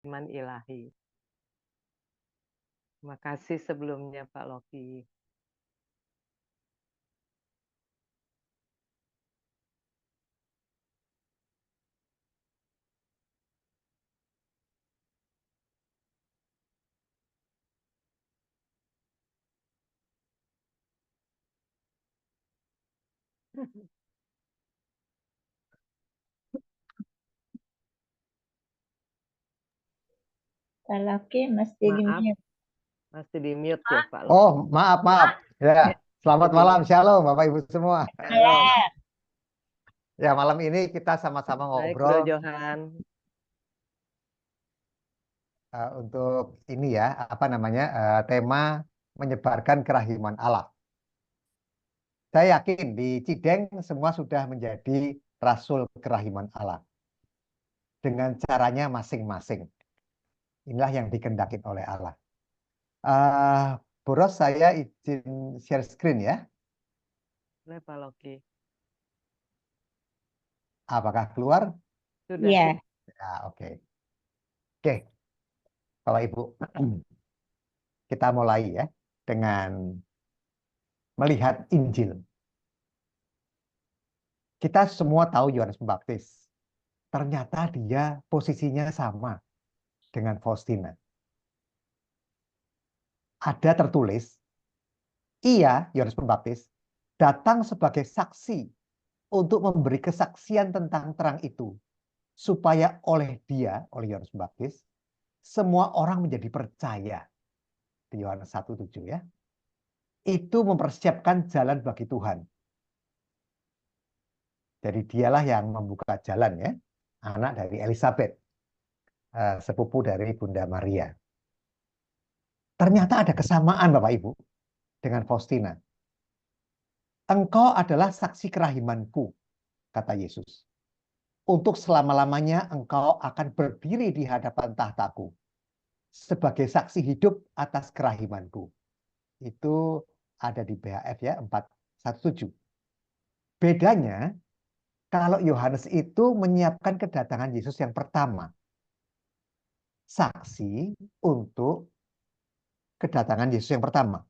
Iman ilahi. Terima kasih sebelumnya Pak Loki. Pak Loki mesti di Maaf, mute. masih di mute ya Pak Loki. Oh, maaf, maaf. Ya, selamat Masih di malam, mute. Shalom, Bapak Ibu semua. Shalom. Ya, malam ini kita sama-sama Baik, Bro ngobrol Johan. untuk ini ya, apa namanya, tema menyebarkan kerahiman Allah. Saya yakin di Cideng semua sudah menjadi rasul kerahiman Allah dengan caranya masing-masing. Inilah yang dikehendakin oleh Allah. Eh, Boros, saya izin share screen ya. Boleh Pak Loki. Apakah keluar? Sudah. Iya, Ya, oke. Oke, Bapak Ibu. Kita mulai ya dengan melihat Injil. Kita semua tahu Yohanes Pembaptis. Ternyata dia posisinya sama dengan Faustina. Ada tertulis, ia, Yohanes Pembaptis, datang sebagai saksi untuk memberi kesaksian tentang terang itu. Supaya oleh dia, oleh Yohanes Pembaptis, semua orang menjadi percaya. Di Yohanes 1:7 ya. Itu mempersiapkan jalan bagi Tuhan. Jadi dialah yang membuka jalan ya. Anak dari Elizabeth, sepupu dari Bunda Maria. Ternyata ada kesamaan Bapak Ibu dengan Faustina. Engkau adalah saksi kerahimanku, kata Yesus. Untuk selama-lamanya engkau akan berdiri di hadapan tahtaku sebagai saksi hidup atas kerahimanku. Itu ada di BHF ya 417. Bedanya kalau Yohanes itu menyiapkan kedatangan Yesus yang pertama. Saksi untuk kedatangan Yesus yang pertama.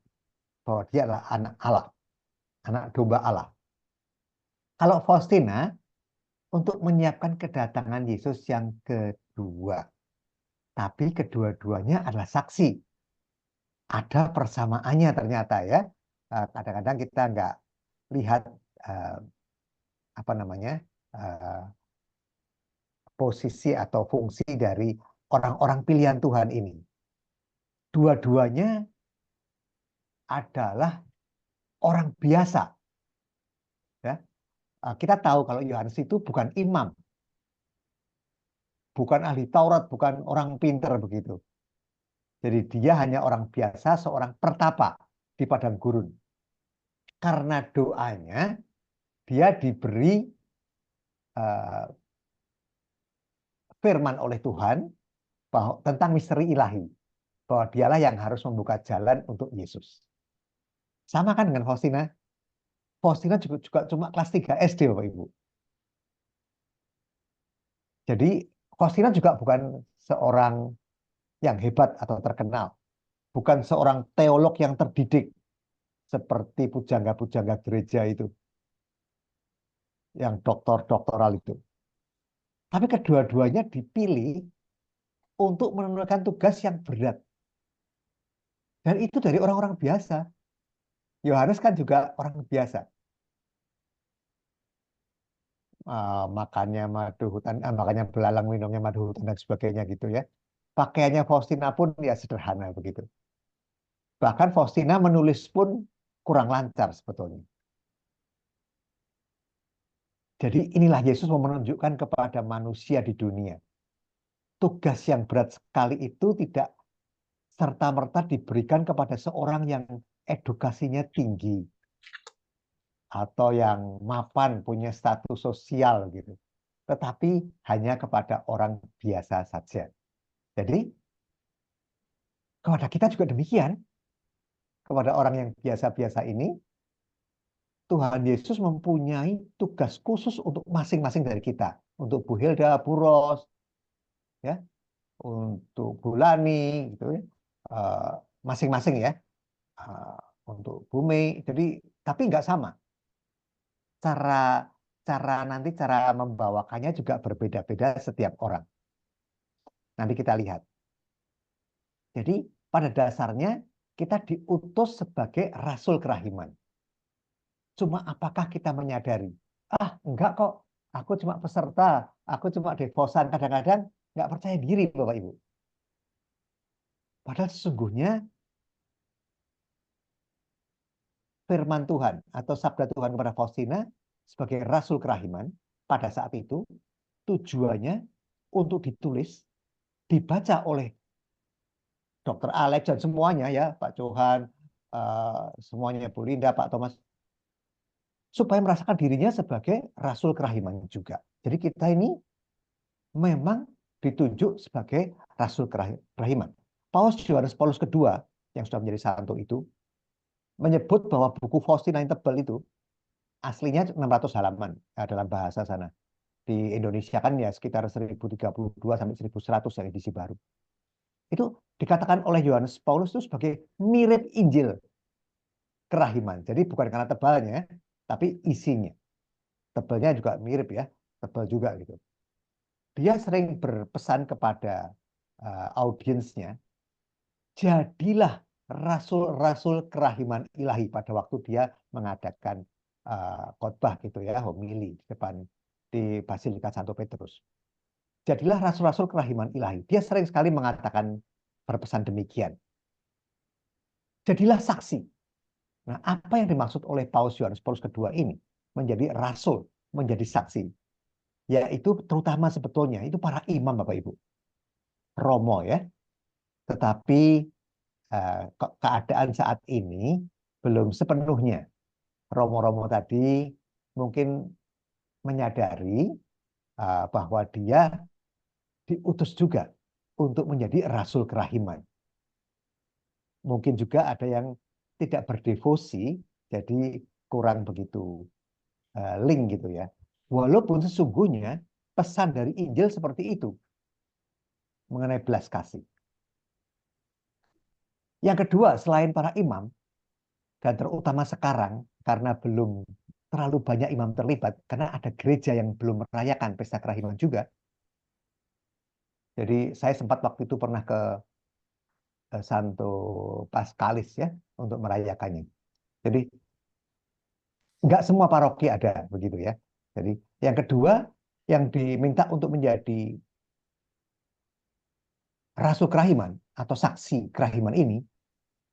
Bahwa dia adalah anak Allah. Anak domba Allah. Kalau Faustina untuk menyiapkan kedatangan Yesus yang kedua. Tapi kedua-duanya adalah saksi. Ada persamaannya ternyata ya. Kadang-kadang kita nggak lihat apa namanya posisi atau fungsi dari orang-orang pilihan Tuhan ini. Dua-duanya adalah orang biasa. Ya. Kita tahu kalau Yohanes itu bukan imam, bukan ahli Taurat, bukan orang pinter begitu. Jadi dia hanya orang biasa, seorang pertapa di padang gurun. Karena doanya, dia diberi firman oleh Tuhan bahwa, tentang misteri ilahi. Bahwa dialah yang harus membuka jalan untuk Yesus. Sama kan dengan Faustina? Faustina juga cuma kelas 3 SD, Bapak Ibu. Jadi Faustina juga bukan seorang yang hebat atau terkenal. Bukan seorang teolog yang terdidik seperti pujangga-pujangga gereja itu, yang doktor-doktoral itu. Tapi kedua-duanya dipilih untuk menunaikan tugas yang berat. Dan itu dari orang-orang biasa. Yohanes kan juga orang biasa. Makannya madu hutan, makannya belalang, minumnya madu hutan, dan sebagainya gitu ya. Pakaiannya Faustina pun ya sederhana begitu. Bahkan Faustina menulis pun kurang lancar sebetulnya. Jadi inilah Yesus mau menunjukkan kepada manusia di dunia. Tugas yang berat sekali itu tidak serta-merta diberikan kepada seorang yang edukasinya tinggi atau yang mapan punya status sosial gitu. Tetapi hanya kepada orang biasa saja. Jadi kepada kita juga demikian. Kepada orang yang biasa-biasa ini, Tuhan Yesus mempunyai tugas khusus untuk masing-masing dari kita. Untuk Bu Hilda, Bu Ros, ya, untuk Bulani, gitu ya, masing-masing ya, eh, untuk Bumi. Jadi, tapi nggak sama. Cara cara membawakannya juga berbeda-beda setiap orang. Nanti kita lihat. Jadi, pada dasarnya kita diutus sebagai rasul kerahiman. Cuma apakah kita menyadari? Ah, enggak kok. Aku cuma peserta. Aku cuma devosan. Kadang-kadang nggak percaya diri, Bapak Ibu. Padahal sesungguhnya firman Tuhan atau sabda Tuhan kepada Faustina sebagai rasul kerahiman pada saat itu tujuannya untuk ditulis, dibaca oleh Dr. Alex dan semuanya ya, Pak Johan, semuanya Bu Linda, Pak Thomas, supaya merasakan dirinya sebagai rasul kerahiman juga. Jadi kita ini memang ditunjuk sebagai rasul kerahiman. Paus Yohanes Paulus kedua yang sudah menjadi santo itu menyebut bahwa buku Faustina yang tebal itu aslinya 600 halaman dalam bahasa sana. Di Indonesia kan ya sekitar 1032 sampai 1100 yang edisi baru. Itu dikatakan oleh Yohanes Paulus itu sebagai mirip Injil kerahiman. Jadi bukan karena tebalnya, tapi isinya. Tebalnya juga mirip ya, tebal juga gitu. Dia sering berpesan kepada audiensnya, jadilah rasul-rasul kerahiman ilahi pada waktu dia mengadakan khotbah gitu ya, homili di depan di Basilika Santo Petrus. Jadilah rasul-rasul kerahiman ilahi. Dia sering sekali mengatakan berpesan demikian. Jadilah saksi. Nah, apa yang dimaksud oleh Paus Yohanes Paulus kedua ini? Menjadi rasul, menjadi saksi. Yaitu terutama sebetulnya itu para imam Bapak Ibu. Romo ya. Tetapi keadaan saat ini belum sepenuhnya. Romo-romo tadi mungkin menyadari bahwa dia diutus juga untuk menjadi rasul kerahiman. Mungkin juga ada yang tidak berdevosi, jadi kurang begitu link gitu ya. Walaupun sesungguhnya pesan dari Injil seperti itu mengenai belas kasih. Yang kedua, selain para imam, dan terutama sekarang karena belum terlalu banyak imam terlibat, karena ada gereja yang belum merayakan pesta kerahiman juga. Jadi saya sempat waktu itu pernah ke Santo Pascalis ya untuk merayakannya. Jadi nggak semua paroki ada begitu ya. Jadi yang kedua yang diminta untuk menjadi rasul kerahiman atau saksi kerahiman ini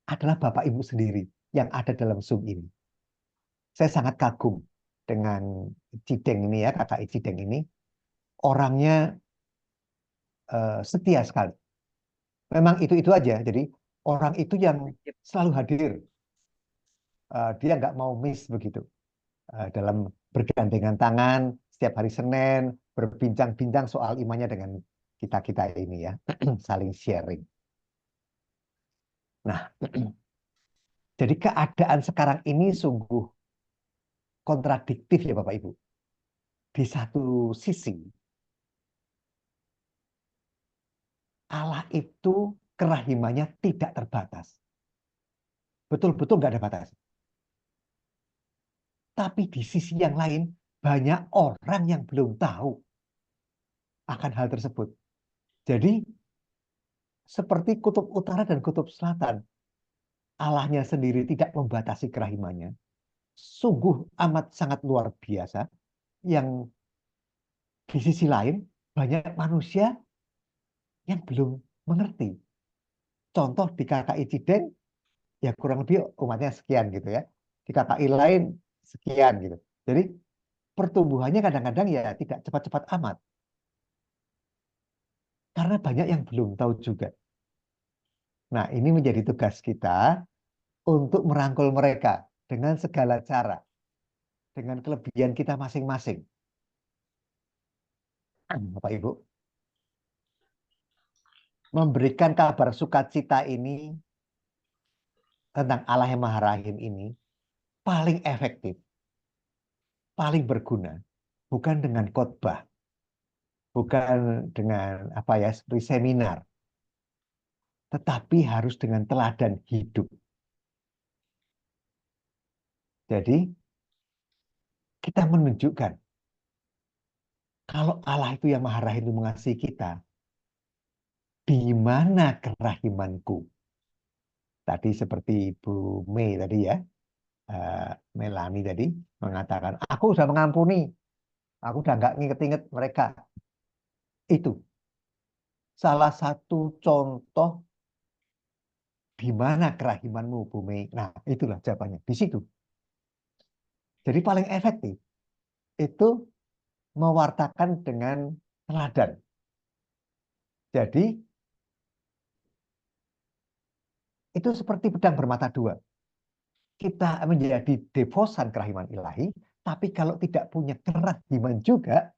adalah Bapak Ibu sendiri yang ada dalam Zoom ini. Saya sangat kagum dengan Cideng ini ya, kakak Cideng ini. Orangnya setia sekali. Memang itu aja. Jadi orang itu yang selalu hadir. Dia nggak mau miss begitu. Dalam bergandengan tangan setiap hari Senin, berbincang-bincang soal imannya dengan kita-kita ini ya. Saling sharing. Nah, jadi keadaan sekarang ini sungguh kontradiktif ya Bapak Ibu. Di satu sisi, Allah itu kerahimannya tidak terbatas. Betul-betul nggak ada batas. Tapi di sisi yang lain, banyak orang yang belum tahu akan hal tersebut. Jadi, seperti kutub utara dan kutub selatan, Allahnya sendiri tidak membatasi kerahimannya. Sungguh amat sangat luar biasa, yang di sisi lain, banyak manusia yang belum mengerti. Contoh di KKI Cideng, ya kurang lebih umatnya sekian gitu ya. Di KKI lain, sekian gitu. Jadi, pertumbuhannya kadang-kadang ya tidak cepat-cepat amat. Karena banyak yang belum tahu juga. Nah, ini menjadi tugas kita untuk merangkul mereka dengan segala cara, dengan kelebihan kita masing-masing. Bapak Ibu, memberikan kabar sukacita ini tentang Allah yang Maha Rahim ini paling efektif, paling berguna, bukan dengan khotbah, bukan dengan apa ya seperti seminar, tetapi harus dengan teladan hidup. Jadi kita menunjukkan kalau Allah itu yang Maha Rahim itu mengasihi kita, di mana kerahimanku? Tadi seperti Bu Mei tadi ya, Melani tadi mengatakan, aku sudah mengampuni, aku udah nggak nginget-inget mereka. Itu salah satu contoh di mana kerahimanmu, Bu Mei. Nah, itulah jawabannya di situ. Jadi paling efektif itu mewartakan dengan teladan. Jadi itu seperti pedang bermata dua. Kita menjadi devosan kerahiman ilahi, tapi kalau tidak punya kerahiman juga,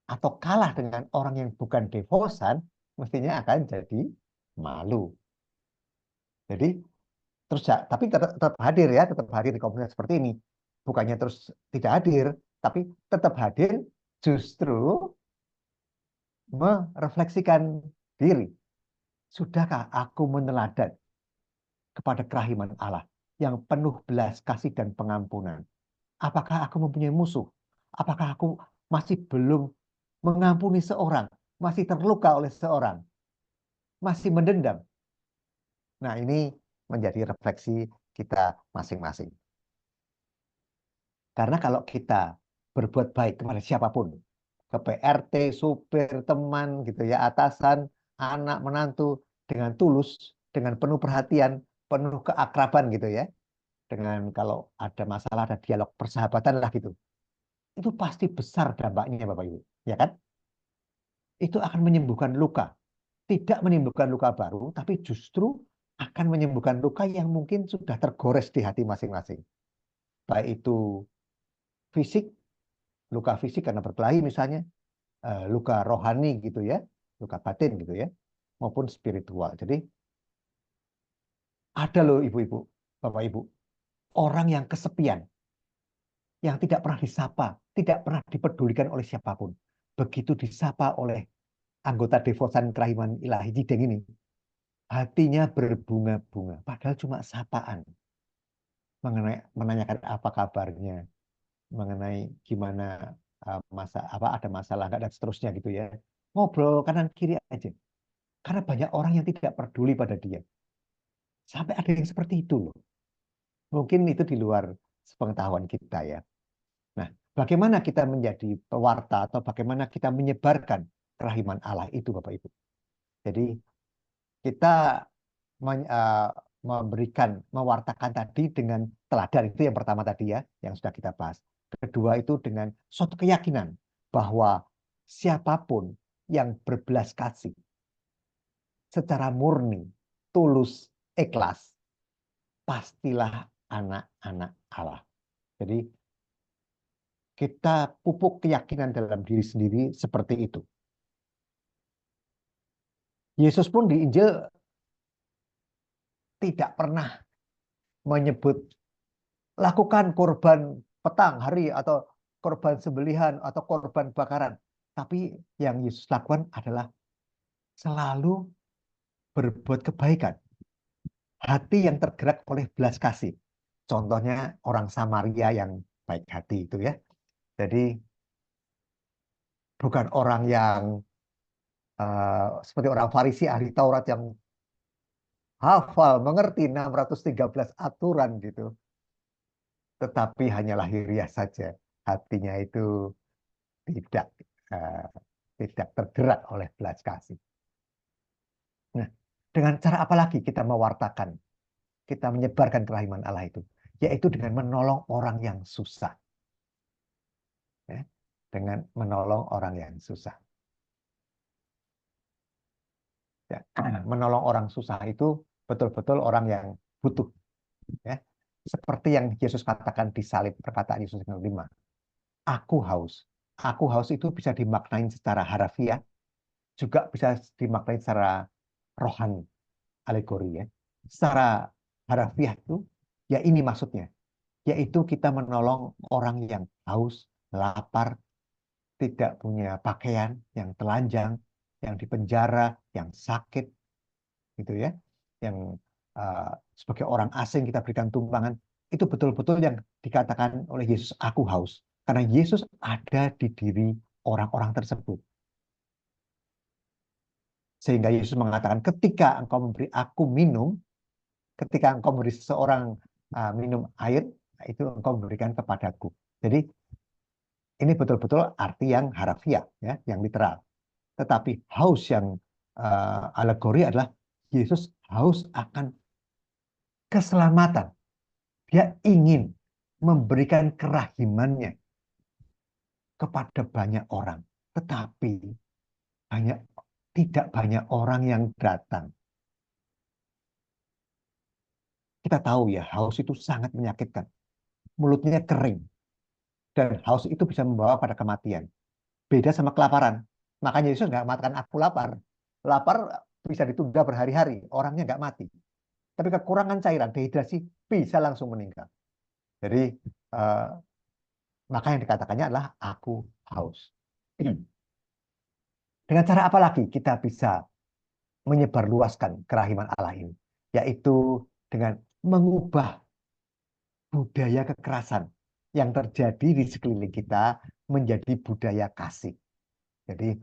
atau kalah dengan orang yang bukan devosan, mestinya akan jadi malu. Jadi terus ya, tapi tetap hadir ya, tetap hadir di komunitas seperti ini. Bukannya terus tidak hadir, tapi tetap hadir justru merefleksikan diri. Sudahkah aku meneladan kepada kerahiman Allah yang penuh belas kasih dan pengampunan? Apakah aku mempunyai musuh? Apakah aku masih belum mengampuni seorang? Masih terluka oleh seorang? Masih mendendam? Nah, ini menjadi refleksi kita masing-masing. Karena kalau kita berbuat baik kepada siapapun, ke PRT, supir, teman, gitu ya, atasan, anak, menantu, dengan tulus, dengan penuh perhatian, penuh keakraban gitu ya, dengan kalau ada masalah, ada dialog persahabatan lah gitu, itu pasti besar dampaknya Bapak Ibu, ya kan? Itu akan menyembuhkan luka, tidak menimbulkan luka baru, tapi justru akan menyembuhkan luka yang mungkin sudah tergores di hati masing-masing. Baik itu fisik, luka fisik karena berkelahi misalnya, luka rohani gitu ya, luka batin gitu ya, maupun spiritual. Jadi ada loh ibu-ibu, bapak-ibu, orang yang kesepian, yang tidak pernah disapa, tidak pernah dipedulikan oleh siapapun. Begitu disapa oleh anggota devosan kerahiman ilahi Cideng ini, hatinya berbunga-bunga, padahal cuma sapaan, mengenai menanyakan apa kabarnya, mengenai gimana ada masalah nggak dan seterusnya gitu ya. Ngobrol kanan kiri aja. Karena banyak orang yang tidak peduli pada dia. Sampai ada yang seperti itu loh. Mungkin itu di luar sepengetahuan kita ya. Nah, bagaimana kita menjadi pewarta atau bagaimana kita menyebarkan kerahiman Allah itu Bapak Ibu. Jadi kita memberikan, mewartakan tadi dengan teladan itu yang pertama tadi ya, yang sudah kita bahas. Kedua itu dengan suatu keyakinan bahwa siapapun yang berbelas kasih secara murni, tulus, ikhlas, pastilah anak-anak Allah. Jadi kita pupuk keyakinan dalam diri sendiri seperti itu. Yesus pun di Injil tidak pernah menyebut lakukan korban petang hari atau korban sembelihan atau korban bakaran. Tapi yang Yesus lakukan adalah selalu berbuat kebaikan. Hati yang tergerak oleh belas kasih. Contohnya orang Samaria yang baik hati itu ya. Jadi bukan orang yang seperti orang Farisi ahli Taurat yang hafal, mengerti 613 aturan gitu. Tetapi hanya lahiriah saja. Hatinya itu tidak uh, tidak tergerak oleh belas kasih. Nah, dengan cara apa lagi kita mewartakan, kita menyebarkan kerahiman Allah itu? Yaitu dengan menolong orang yang susah. Ya, dengan menolong orang yang susah. Ya, menolong orang susah itu betul-betul orang yang butuh. Ya. Seperti yang Yesus katakan di salib, perkataan Yesus yang kelima. Aku haus. Aku haus itu bisa dimaknain secara harafiah, juga bisa dimaknai secara rohani, alegori ya. Secara harafiah itu, ya ini maksudnya, yaitu kita menolong orang yang haus, lapar, tidak punya pakaian, yang telanjang, yang dipenjara, yang sakit, gitu ya, yang sebagai orang asing kita berikan tumpangan, itu betul-betul yang dikatakan oleh Yesus, aku haus. Karena Yesus ada di diri orang-orang tersebut. Sehingga Yesus mengatakan, ketika engkau memberi aku minum, ketika engkau memberi seseorang minum air, itu engkau memberikan kepadaku. Jadi ini betul-betul arti yang harafiah, ya, yang literal. Tetapi haus yang alegori adalah Yesus haus akan keselamatan. Dia ingin memberikan kerahimannya kepada banyak orang. Tetapi tidak banyak orang yang datang. Kita tahu ya, haus itu sangat menyakitkan. Mulutnya kering. Dan haus itu bisa membawa pada kematian. Beda sama kelaparan. Makanya Yesus nggak mengatakan aku lapar. Lapar bisa ditunda berhari-hari. Orangnya nggak mati. Tapi kekurangan cairan, dehidrasi, bisa langsung meninggal. Jadi, maka yang dikatakannya adalah aku haus. Dengan cara apa lagi kita bisa menyebarluaskan kerahiman Allah ini? Yaitu dengan mengubah budaya kekerasan yang terjadi di sekeliling kita menjadi budaya kasih. Jadi,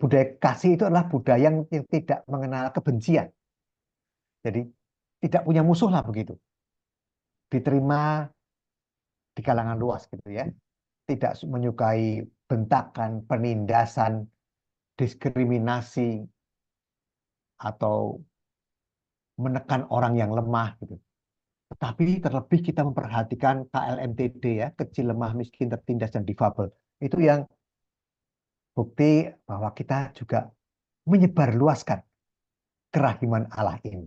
budaya kasih itu adalah budaya yang tidak mengenal kebencian. Jadi, tidak punya musuh lah begitu. Diterima di kalangan luas gitu ya. Tidak menyukai bentakan, penindasan, diskriminasi, atau menekan orang yang lemah gitu. Tetapi terlebih kita memperhatikan KLMTD ya, kecil, lemah, miskin, tertindas, dan difabel. Itu yang bukti bahwa kita juga menyebarluaskan kerahiman Allah ini.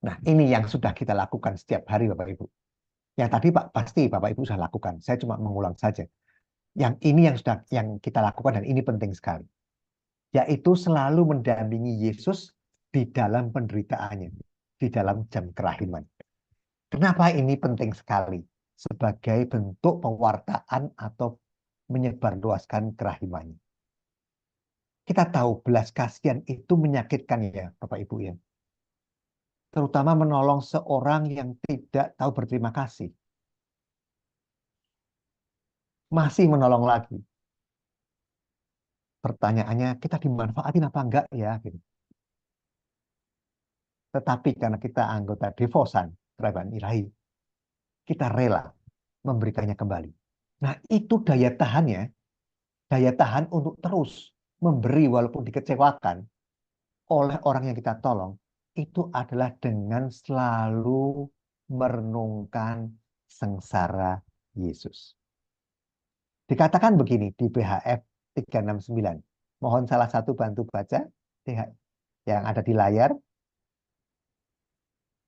Nah, ini yang sudah kita lakukan setiap hari, Bapak Ibu. Yang tadi pasti Bapak Ibu sudah lakukan. Saya cuma mengulang saja. Yang ini yang kita lakukan dan ini penting sekali. Yaitu selalu mendampingi Yesus di dalam penderitaannya, di dalam jam kerahiman. Kenapa ini penting sekali? Sebagai bentuk pewartaan atau menyebarluaskan kerahimannya. Kita tahu belas kasihan itu menyakitkan ya, Bapak Ibu ya. Terutama menolong seorang yang tidak tahu berterima kasih. Masih menolong lagi. Pertanyaannya, kita dimanfaatin apa enggak ya? Gitu. Tetapi karena kita anggota devosan, kerajaan ilahi, kita rela memberikannya kembali. Nah, itu daya tahannya, daya tahan untuk terus memberi walaupun dikecewakan oleh orang yang kita tolong, itu adalah dengan selalu merenungkan sengsara Yesus. Dikatakan begini di BHF 369. Mohon salah satu bantu baca yang ada di layar.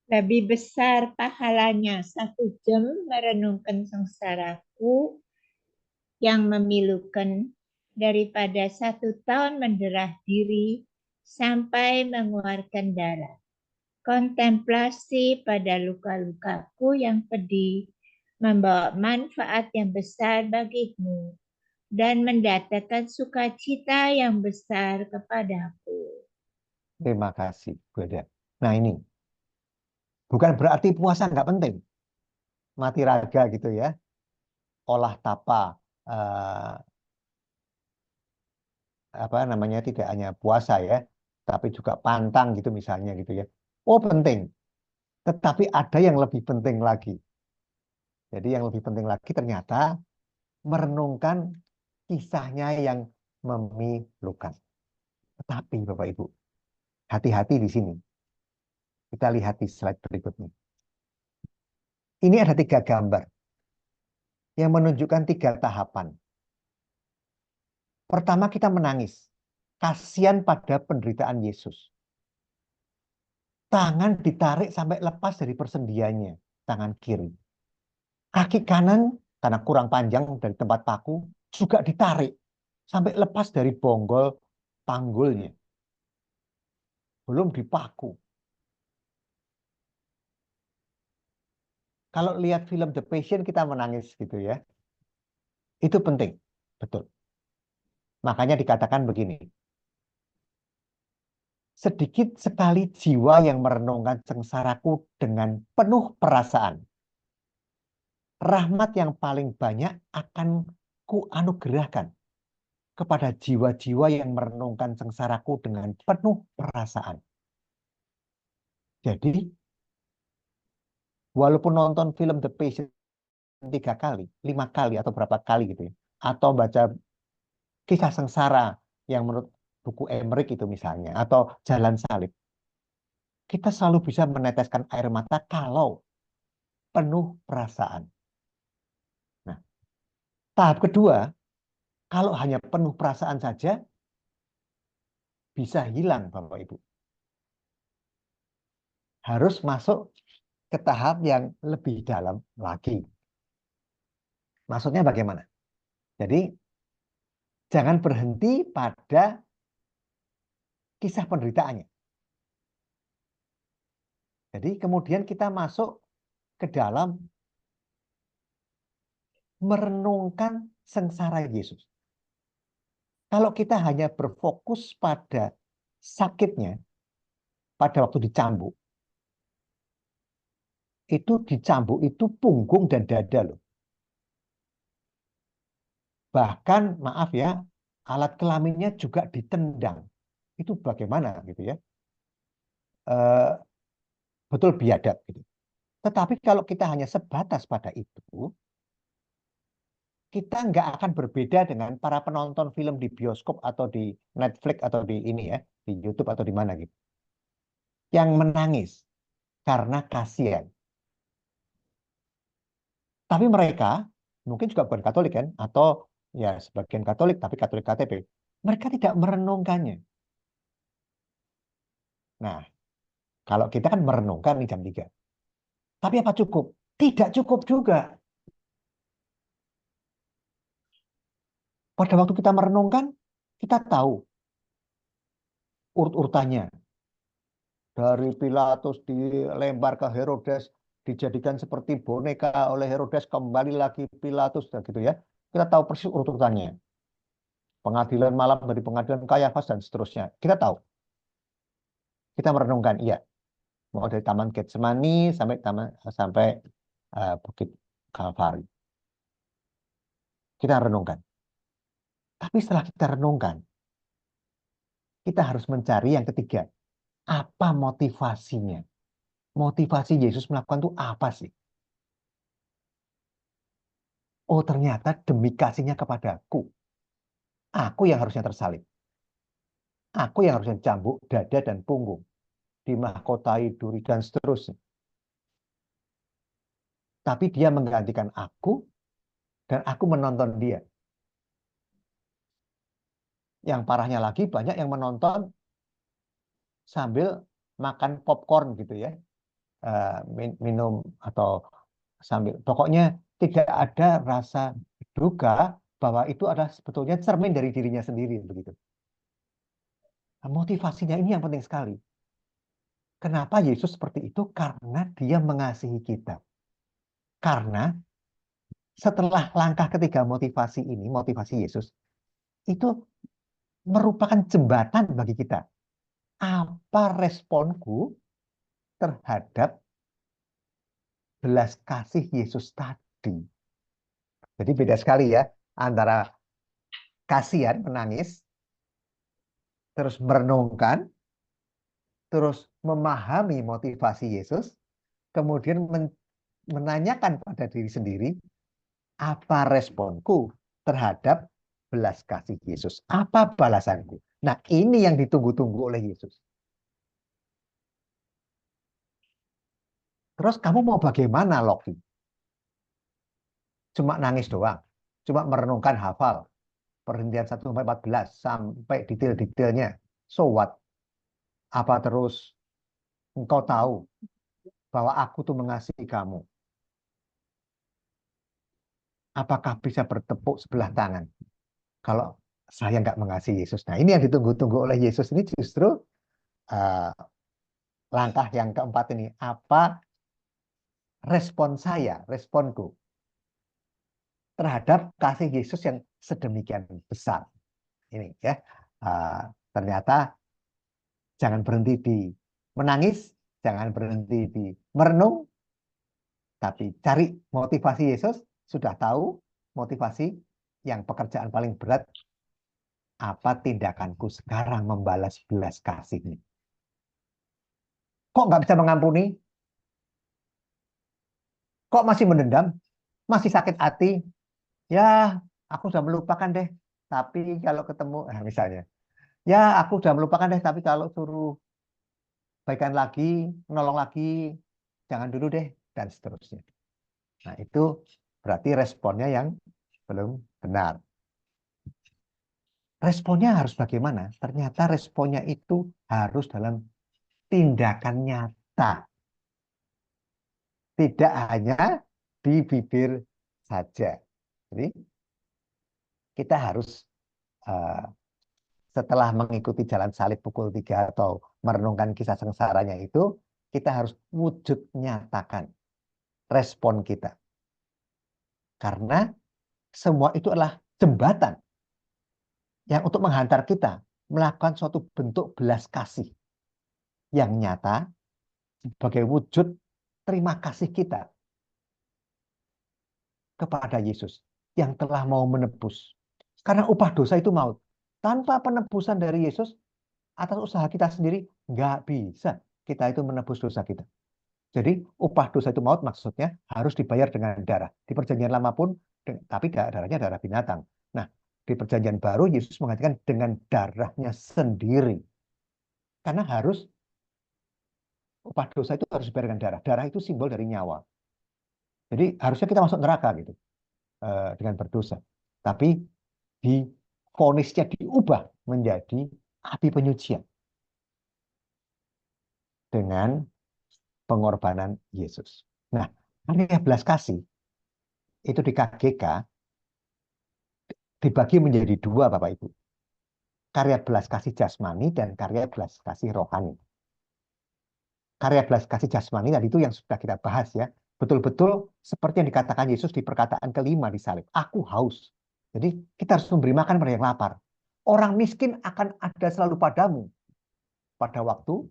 Lebih besar pahalanya 1 jam merenungkan sengsaraku yang memilukan daripada 1 tahun menderah diri sampai mengeluarkan darah. Kontemplasi pada luka-lukaku yang pedih membawa manfaat yang besar bagimu dan mendatangkan sukacita yang besar kepadaku. Terima kasih, Bunda. Nah ini, bukan berarti puasa nggak penting. Mati raga gitu ya. Olah tapa, apa namanya, tidak hanya puasa ya, tapi juga pantang gitu misalnya gitu ya. Oh penting. Tetapi ada yang lebih penting lagi. Jadi yang lebih penting lagi ternyata merenungkan kisahnya yang memilukan. Tetapi Bapak Ibu, hati-hati di sini. Kita lihat di slide berikutnya. Ini ada 3 gambar yang menunjukkan 3 tahapan. Pertama kita menangis. Kasihan pada penderitaan Yesus. Tangan ditarik sampai lepas dari persendiannya. Tangan kiri. Kaki kanan karena kurang panjang dari tempat paku juga ditarik. Sampai lepas dari bonggol panggulnya. Belum dipaku. Kalau lihat film The Passion kita menangis gitu ya. Itu penting, betul. Makanya dikatakan begini. Sedikit sekali jiwa yang merenungkan sengsaraku dengan penuh perasaan. Rahmat yang paling banyak akan ku anugerahkan kepada jiwa-jiwa yang merenungkan sengsaraku dengan penuh perasaan. Jadi, walaupun nonton film The Passion 3 kali, 5 kali, atau berapa kali gitu ya, atau baca kisah sengsara yang menurut buku Emmerich itu misalnya, atau Jalan Salib, kita selalu bisa meneteskan air mata kalau penuh perasaan. Nah, tahap kedua, kalau hanya penuh perasaan saja, bisa hilang Bapak Ibu. Harus masuk ke tahap yang lebih dalam lagi. Maksudnya bagaimana? Jadi, jangan berhenti pada kisah penderitaannya. Jadi, kemudian kita masuk ke dalam merenungkan sengsara Yesus. Kalau kita hanya berfokus pada sakitnya, pada waktu dicambuk, itu punggung dan dada loh. Bahkan maaf ya, alat kelaminnya juga ditendang. Itu bagaimana gitu ya? Betul biadab gitu. Tetapi kalau kita hanya sebatas pada itu, kita nggak akan berbeda dengan para penonton film di bioskop atau di Netflix atau di ini ya, di YouTube atau di mana gitu, yang menangis karena kasihan. Tapi mereka mungkin juga bukan Katolik kan, atau ya sebagian Katolik tapi Katolik KTP, mereka tidak merenungkannya. Nah, kalau kita kan merenungkan nih jam 3. Tapi apa cukup? Tidak cukup juga. Pada waktu kita merenungkan, kita tahu urut-urutannya. Dari Pilatus dilempar ke Herodes, dijadikan seperti boneka oleh Herodes, kembali lagi Pilatus, gitu ya. Kita tahu persis urut-urutannya. Pengadilan malam dari pengadilan Kayafas dan seterusnya. Kita tahu. Kita merenungkan, iya. Mau dari Taman Getsemani sampai Bukit Kalvari. Kita renungkan. Tapi setelah kita renungkan, kita harus mencari yang ketiga. Apa motivasinya? Motivasi Yesus melakukan itu apa sih? Oh, ternyata demi kasihnya kepadaku. Aku yang harusnya tersalib. Aku yang harusnya cambuk dada dan punggung. Dimahkotai duri dan seterusnya. Tapi dia menggantikan aku dan aku menonton dia. Yang parahnya lagi banyak yang menonton sambil makan popcorn gitu ya. Minum atau sambil. Pokoknya tidak ada rasa duga bahwa itu adalah sebetulnya cermin dari dirinya sendiri begitu. Nah, motivasinya ini yang penting sekali. Kenapa Yesus seperti itu? Karena dia mengasihi kita. Karena setelah langkah ketiga motivasi ini, motivasi Yesus, itu merupakan jembatan bagi kita. Apa responku terhadap belas kasih Yesus tadi? Jadi beda sekali ya antara kasihan, menangis, terus merenungkan, terus memahami motivasi Yesus, kemudian menanyakan pada diri sendiri, apa responku terhadap belas kasih Yesus? Apa balasanku? Nah, ini yang ditunggu-tunggu oleh Yesus. Terus kamu mau bagaimana, Loki? Cuma nangis doang. Cuma merenungkan hafal. Perhentian 1-14 sampai detail-detailnya. So what? Apa terus engkau tahu bahwa aku tuh mengasihi kamu? Apakah bisa bertepuk sebelah tangan kalau saya nggak mengasihi Yesus? Nah, ini yang ditunggu-tunggu oleh Yesus ini justru langkah yang keempat ini. Apa respon saya, responku terhadap kasih Yesus yang sedemikian besar. Ini ya, ternyata jangan berhenti di menangis, jangan berhenti di merenung, tapi cari motivasi Yesus. Sudah tahu motivasi yang pekerjaan paling berat, apa tindakanku sekarang membalas belas kasih ini? Kok nggak bisa mengampuni? Kok masih mendendam? Masih sakit hati? Ya, aku sudah melupakan deh. Tapi kalau ketemu, misalnya, ya aku sudah melupakan deh. Tapi kalau suruh baikan lagi, menolong lagi, jangan dulu deh, dan seterusnya. Nah, itu berarti responnya yang belum benar. Responnya harus bagaimana? Ternyata responnya itu harus dalam tindakan nyata. Tidak hanya di bibir saja. Jadi kita harus setelah mengikuti jalan salib pukul 3 atau merenungkan kisah sengsaranya itu, kita harus wujud nyatakan respon kita. Karena semua itu adalah jembatan yang untuk menghantar kita melakukan suatu bentuk belas kasih yang nyata sebagai wujud terima kasih kita kepada Yesus yang telah mau menebus. Karena upah dosa itu maut. Tanpa penebusan dari Yesus, atas usaha kita sendiri, nggak bisa kita itu menebus dosa kita. Jadi upah dosa itu maut maksudnya harus dibayar dengan darah. Di perjanjian lama pun, tapi darahnya darah binatang. Nah, di perjanjian baru Yesus mengatakan dengan darahnya sendiri. Karena harus upah dosa itu harus dibayar dengan darah. Darah itu simbol dari nyawa. Jadi harusnya kita masuk neraka gitu dengan berdosa. Tapi vonisnya diubah menjadi api penyucian dengan pengorbanan Yesus. Nah, karya belas kasih itu di KGK dibagi menjadi dua, Bapak Ibu. Karya belas kasih jasmani dan karya belas kasih rohani. Karya belas kasih jasmani tadi itu yang sudah kita bahas ya. Betul-betul seperti yang dikatakan Yesus di perkataan kelima di salib. Aku haus. Jadi kita harus memberi makan pada yang lapar. Orang miskin akan ada selalu padamu. Pada waktu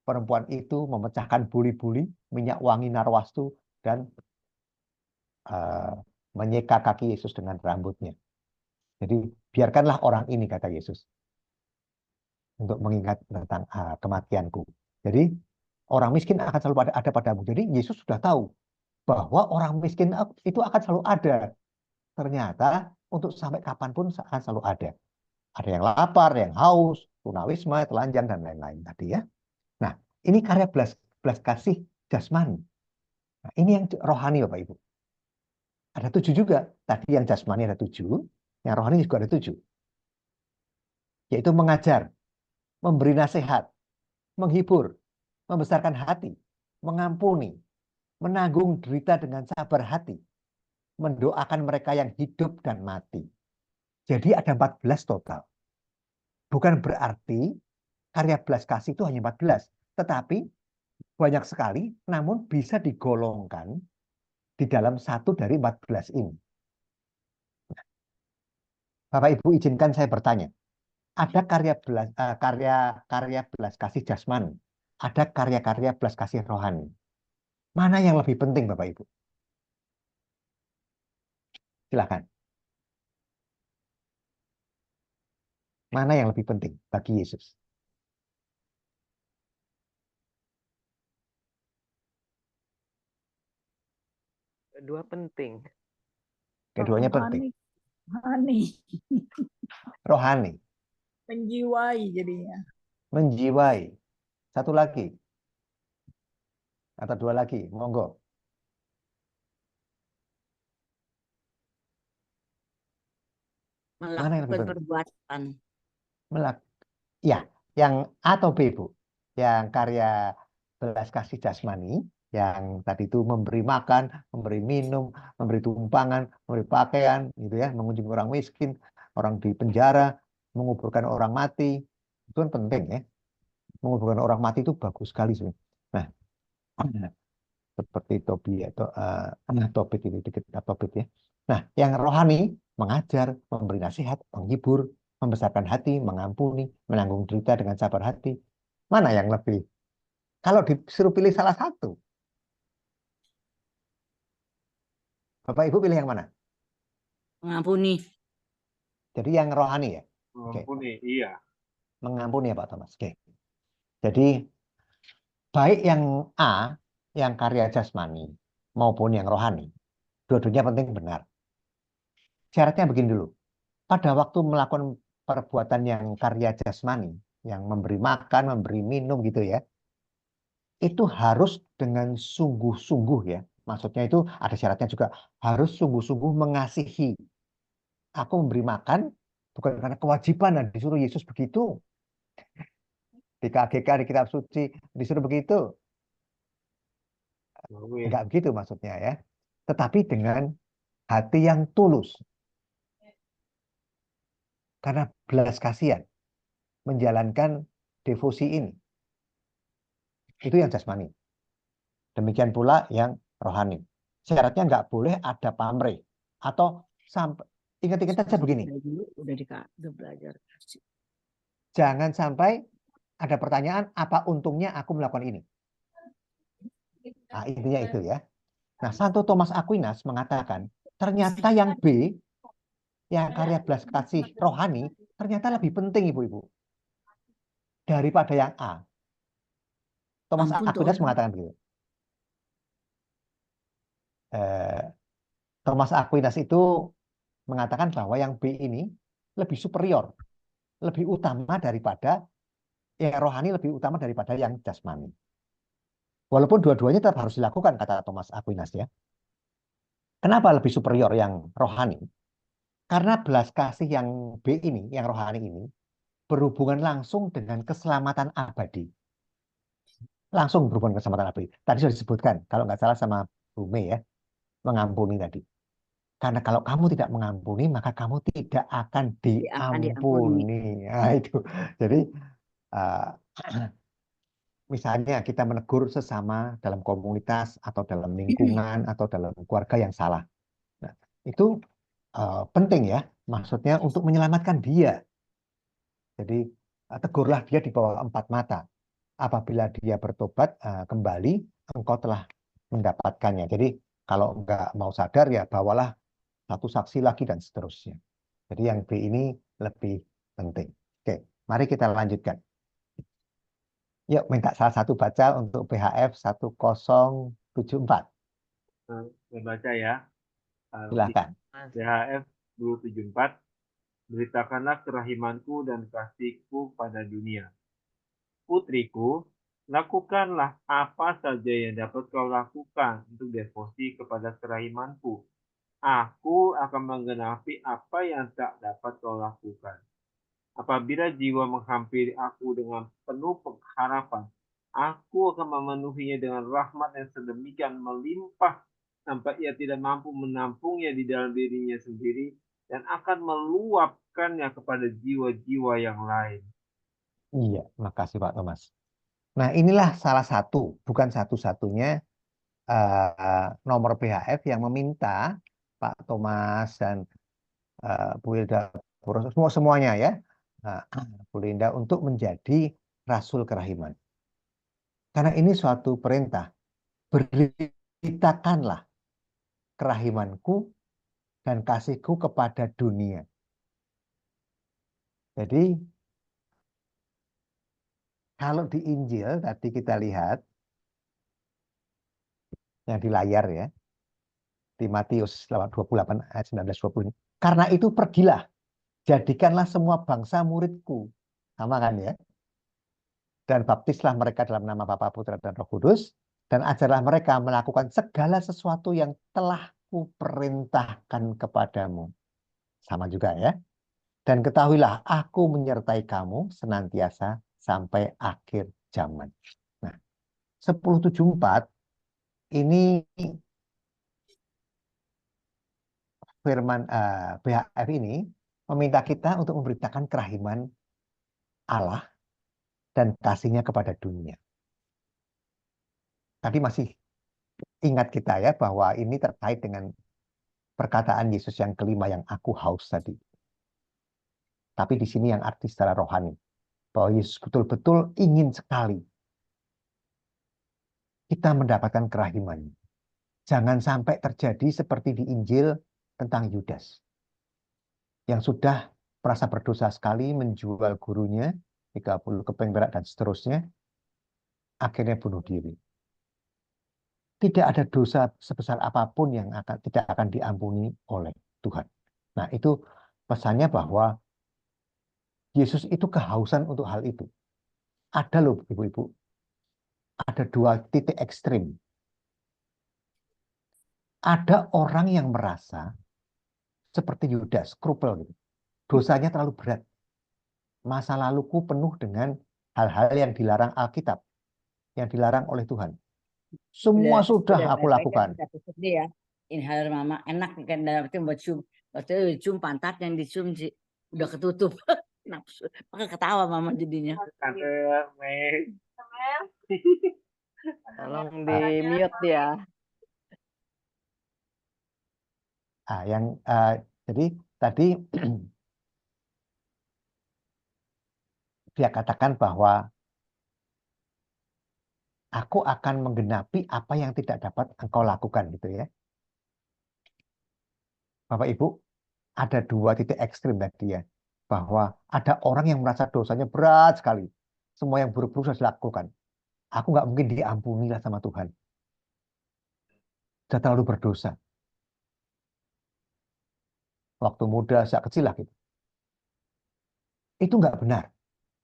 perempuan itu memecahkan buli-buli, minyak wangi narwastu, dan menyeka kaki Yesus dengan rambutnya. Jadi biarkanlah orang ini, kata Yesus, untuk mengingat tentang kematianku. Jadi orang miskin akan selalu ada padamu. Jadi Yesus sudah tahu bahwa orang miskin itu akan selalu ada. Ternyata untuk sampai kapanpun akan selalu ada. Ada yang lapar, yang haus, tunawisma, telanjang, dan lain-lain tadi ya. Nah, ini karya belas kasih jasmani. Nah, ini yang rohani, Bapak Ibu. Ada 7 juga. Tadi yang jasmani ada 7, yang rohani juga ada 7. Yaitu mengajar, memberi nasihat, menghibur, membesarkan hati, mengampuni, menanggung derita dengan sabar hati, mendoakan mereka yang hidup dan mati. Jadi ada 14 total. Bukan berarti karya belas kasih itu hanya 14, tetapi banyak sekali, namun bisa digolongkan di dalam satu dari 14 ini. Bapak Ibu izinkan saya bertanya, ada karya belas kasih jasmani, ada karya-karya belas kasih rohani. Mana yang lebih penting, Bapak Ibu? Silakan. Mana yang lebih penting bagi Yesus? Kedua penting. Keduanya penting. Rohani, Rohani, menjiwai jadinya. menjiwai. Satu lagi. Atau 2 lagi, monggo. Mana yang lebih Melakukan penting? perbuatan. Ya, yang A atau B, Bu? Yang karya belas kasih jasmani, yang tadi itu memberi makan, memberi minum, memberi tumpangan, memberi pakaian, gitu ya, mengunjungi orang miskin, orang di penjara, menguburkan orang mati, itu kan penting ya. Menguburkan orang mati itu bagus sekali sih. Nah, seperti Tobit atau Tobit ini dikit Tobit ya. Nah, yang rohani mengajar, memberi nasihat, menghibur, membesarkan hati, mengampuni, menanggung derita dengan sabar hati. Mana yang lebih? Kalau disuruh pilih salah satu, Bapak Ibu pilih yang mana? Mengampuni. Jadi yang rohani ya. Oke. Mengampuni, iya. Mengampuni ya Pak Thomas. Oke. Jadi baik yang A, yang karya jasmani maupun yang rohani, dua-duanya penting benar. Syaratnya begini dulu. Pada waktu melakukan perbuatan yang karya jasmani, yang memberi makan, memberi minum gitu ya, itu harus dengan sungguh-sungguh ya. Maksudnya itu ada syaratnya juga. Harus sungguh-sungguh mengasihi. Aku memberi makan bukan karena kewajiban, nah, disuruh Yesus begitu. Di KGK, di kitab suci, disuruh begitu. Enggak begitu maksudnya ya. Tetapi dengan hati yang tulus. Karena belas kasihan menjalankan devosi ini. Itu yang jasmani. Demikian pula yang rohani. Syaratnya nggak boleh ada pamrih. Atau sampai ingat-ingat saja begini. Udah belajar. Jangan sampai ada pertanyaan, apa untungnya aku melakukan ini? Nah, intinya itu ya. Nah, Santo Thomas Aquinas mengatakan, ternyata yang B, yang karya belas kasih rohani, ternyata lebih penting, Ibu-Ibu, daripada yang A. Thomas Aquinas mengatakan begitu. Thomas Aquinas itu mengatakan bahwa yang B ini lebih superior, lebih utama daripada yang rohani, lebih utama daripada yang jasmani. Walaupun dua-duanya tetap harus dilakukan, kata Thomas Aquinas ya. Kenapa lebih superior yang rohani? Karena belas kasih yang B ini, yang rohani ini, berhubungan langsung dengan keselamatan abadi. Langsung berhubungan dengan keselamatan abadi. Tadi sudah disebutkan, kalau nggak salah sama Bu Mei ya, mengampuni tadi. Karena kalau kamu tidak mengampuni, maka kamu tidak akan diampuni. Nah, itu. Jadi, misalnya kita menegur sesama dalam komunitas atau dalam lingkungan atau dalam keluarga yang salah. Nah, itu penting ya, maksudnya untuk menyelamatkan dia. Jadi tegurlah dia di bawah empat mata. Apabila dia bertobat kembali, engkau telah mendapatkannya. Jadi kalau enggak mau sadar ya bawalah satu saksi lagi dan seterusnya. Jadi yang B ini lebih penting. Oke, mari kita lanjutkan. Yuk minta salah satu baca untuk BHF 1074. Saya baca ya. Silakan. BHF 274. Beritakanlah kerahimanku dan kasihku pada dunia. Putriku, lakukanlah apa saja yang dapat kau lakukan untuk devosi kepada kerahimanku. Aku akan menggenapi apa yang tak dapat kau lakukan. Apabila jiwa menghampiri aku dengan penuh pengharapan, aku akan memenuhinya dengan rahmat yang sedemikian melimpah sampai ia tidak mampu menampungnya di dalam dirinya sendiri dan akan meluapkannya kepada jiwa-jiwa yang lain. Iya, makasih Pak Thomas. Nah, inilah salah satu, bukan satu-satunya nomor BHF yang meminta Pak Thomas dan Bu Hilda, semuanya ya, Bu Linda untuk menjadi Rasul Kerahiman. Karena ini suatu perintah, beritakanlah kerahimanku dan kasihku kepada dunia. Jadi, kalau di Injil tadi kita lihat, yang di layar ya, di Matius 28 ayat 19-20 ini. Karena itu pergilah, jadikanlah semua bangsa muridku. Sama kan ya? Dan baptislah mereka dalam nama Bapa, Putra, dan Roh Kudus. Dan ajarlah mereka melakukan segala sesuatu yang telah kuperintahkan kepadamu. Sama juga ya. Dan ketahuilah, aku menyertai kamu senantiasa sampai akhir zaman. Nah, 1074 ini firman BHF ini meminta kita untuk memberitakan kerahiman Allah dan kasihnya kepada dunia. Tadi masih ingat kita ya bahwa ini terkait dengan perkataan Yesus yang kelima yang aku haus tadi. Tapi di sini yang arti secara rohani. Bahwa Yesus betul-betul ingin sekali kita mendapatkan kerahiman. Jangan sampai terjadi seperti di Injil tentang Yudas. Yang sudah merasa berdosa sekali menjual gurunya, 30 keping perak dan seterusnya, akhirnya bunuh diri. Tidak ada dosa sebesar apapun yang tidak akan diampuni oleh Tuhan. Nah, itu pesannya bahwa Yesus itu kehausan untuk hal itu. Ada loh, ibu-ibu. Ada dua titik ekstrim. Ada orang yang merasa seperti Yudas, skrupel gitu. Dosanya terlalu berat. Masa laluku penuh dengan hal-hal yang dilarang Alkitab, yang dilarang oleh Tuhan. Semua sudah aku lakukan. Sedih ya. Ini hal mama enak kan dalam arti buat cium pantat yang dicium udah ketutup. Nafsu. Maka ketawa mama jadinya. Tante Mei. Tolong di mute ya. Jadi tadi dia katakan bahwa aku akan menggenapi apa yang tidak dapat engkau lakukan gitu ya. Bapak Ibu, ada dua titik ekstrim tadi ya. Bahwa ada orang yang merasa dosanya berat sekali. Semua yang buruk-buruk sudah dilakukan. Aku nggak mungkin diampuni lah sama Tuhan. Sudah terlalu berdosa. Waktu muda, sejak kecil lah gitu. Itu nggak benar.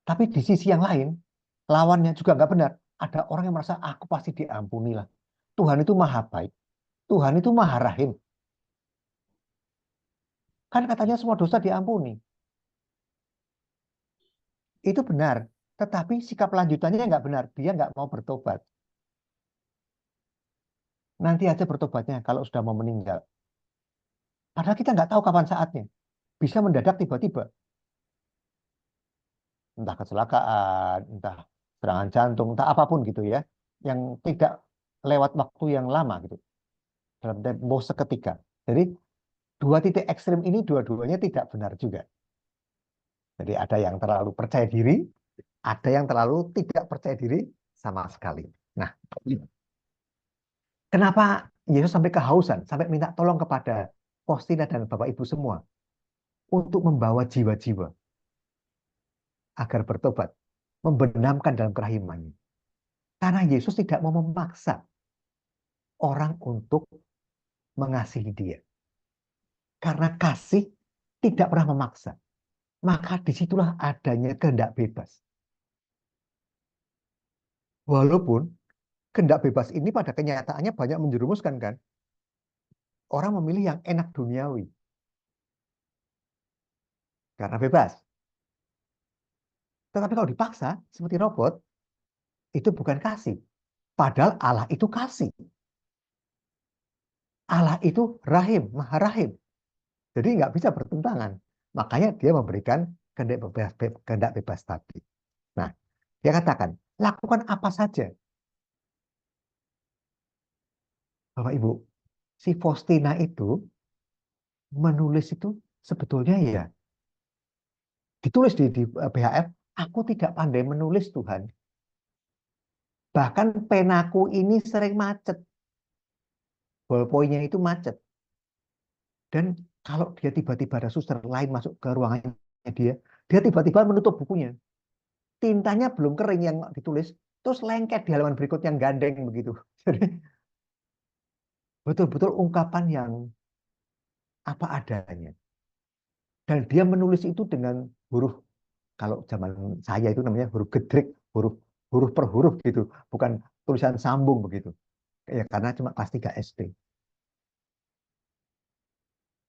Tapi di sisi yang lain, lawannya juga nggak benar. Ada orang yang merasa aku pasti diampuni lah. Tuhan itu maha baik. Tuhan itu maha rahim. Kan katanya semua dosa diampuni. Itu benar. Tetapi sikap lanjutannya nggak benar. Dia nggak mau bertobat. Nanti aja bertobatnya kalau sudah mau meninggal. Padahal kita nggak tahu kapan saatnya. Bisa mendadak tiba-tiba. Entah kecelakaan, entah serangan jantung, entah apapun gitu ya. Yang tidak lewat waktu yang lama gitu. Dalam tempo seketika. Jadi dua titik ekstrim ini dua-duanya tidak benar juga. Jadi ada yang terlalu percaya diri, ada yang terlalu tidak percaya diri sama sekali. Nah, kenapa Yesus sampai kehausan, sampai minta tolong kepada Faustina dan Bapak Ibu semua untuk membawa jiwa-jiwa agar bertobat, membenamkan dalam kerahimannya. Karena Yesus tidak mau memaksa orang untuk mengasihi dia. Karena kasih tidak pernah memaksa. Maka disitulah adanya kehendak bebas. Walaupun kehendak bebas ini pada kenyataannya banyak menjerumuskan kan. Orang memilih yang enak duniawi. Karena bebas. Tetapi kalau dipaksa, seperti robot, itu bukan kasih. Padahal Allah itu kasih. Allah itu rahim, maha rahim. Jadi nggak bisa bertentangan. Makanya dia memberikan kehendak bebas tadi. Nah, dia katakan, lakukan apa saja. Bapak Ibu, si Faustina itu menulis itu sebetulnya ya ditulis di BHF, aku tidak pandai menulis Tuhan. Bahkan penaku ini sering macet. Ballpoint-nya itu macet. Dan kalau dia tiba-tiba ada suster lain masuk ke ruangannya dia tiba-tiba menutup bukunya. Tintanya belum kering yang ditulis, terus lengket di halaman berikutnya yang gandeng begitu. Jadi betul-betul ungkapan yang apa adanya. Dan dia menulis itu dengan huruf, kalau zaman saya itu namanya huruf gedrik, huruf per huruf gitu, bukan tulisan sambung begitu. Ya karena cuma kelas 3 SD.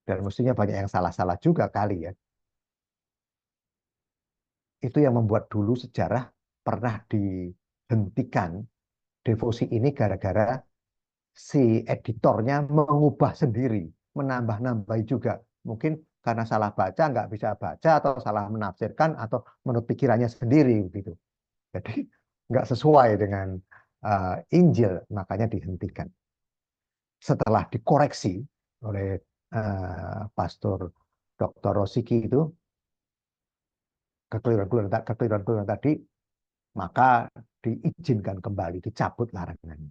Dan mestinya banyak yang salah-salah juga kali ya. Itu yang membuat dulu sejarah pernah dihentikan devosi ini gara-gara si editornya mengubah sendiri, menambah-nambahi juga. Mungkin karena salah baca, nggak bisa baca, atau salah menafsirkan, atau menurut pikirannya sendiri gitu. Jadi nggak sesuai dengan Injil, makanya dihentikan. setelah dikoreksi oleh Pastor Dr. Rosiki itu, kekeliruan tadi, maka diizinkan kembali, dicabut larangannya.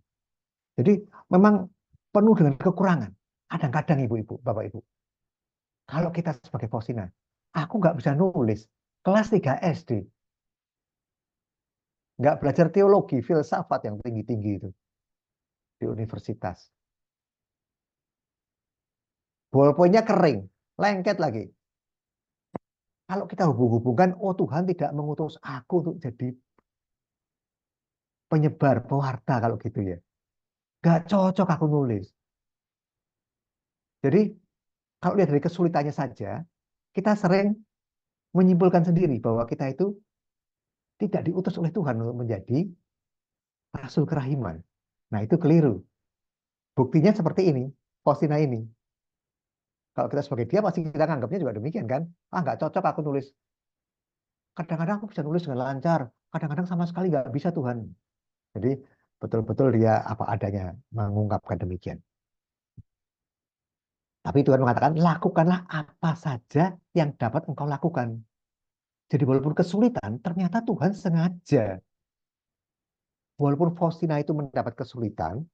Jadi memang penuh dengan kekurangan. Kadang-kadang ibu-ibu, bapak-ibu, kalau kita sebagai Faustina, aku nggak bisa nulis kelas 3 SD, nggak belajar teologi, filsafat yang tinggi-tinggi itu di universitas. Ballpoint-nya kering, lengket lagi. Kalau kita hubung-hubungkan, oh Tuhan tidak mengutus aku untuk jadi penyebar, pewarta kalau gitu ya. Nggak cocok aku nulis. Jadi kalau lihat dari kesulitannya saja, kita sering menyimpulkan sendiri bahwa kita itu tidak diutus oleh Tuhan untuk menjadi rasul kerahiman. Nah itu keliru. Buktinya seperti ini, Faustina ini. Kalau kita sebagai dia, pasti kita anggapnya juga demikian kan? Ah nggak cocok aku nulis. Kadang-kadang aku bisa nulis dengan lancar, kadang-kadang sama sekali nggak bisa Tuhan. Jadi betul-betul dia apa adanya mengungkapkan demikian. Tapi Tuhan mengatakan, lakukanlah apa saja yang dapat engkau lakukan. Jadi walaupun kesulitan, ternyata Tuhan sengaja. Walaupun Faustina itu mendapat kesulitan,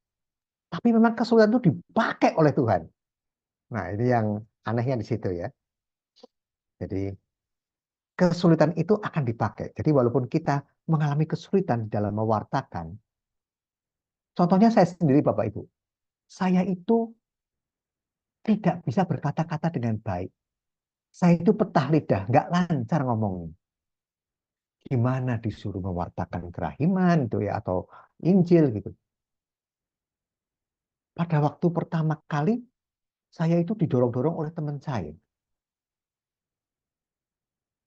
tapi memang kesulitan itu dipakai oleh Tuhan. Nah ini yang anehnya di situ ya. Jadi kesulitan itu akan dipakai. Jadi walaupun kita mengalami kesulitan dalam mewartakan, contohnya saya sendiri Bapak Ibu, saya itu tidak bisa berkata-kata dengan baik. Saya itu petah lidah, nggak lancar ngomongnya. Gimana disuruh mewartakan kerahiman itu ya atau Injil gitu. Pada waktu pertama kali saya itu didorong-dorong oleh teman saya.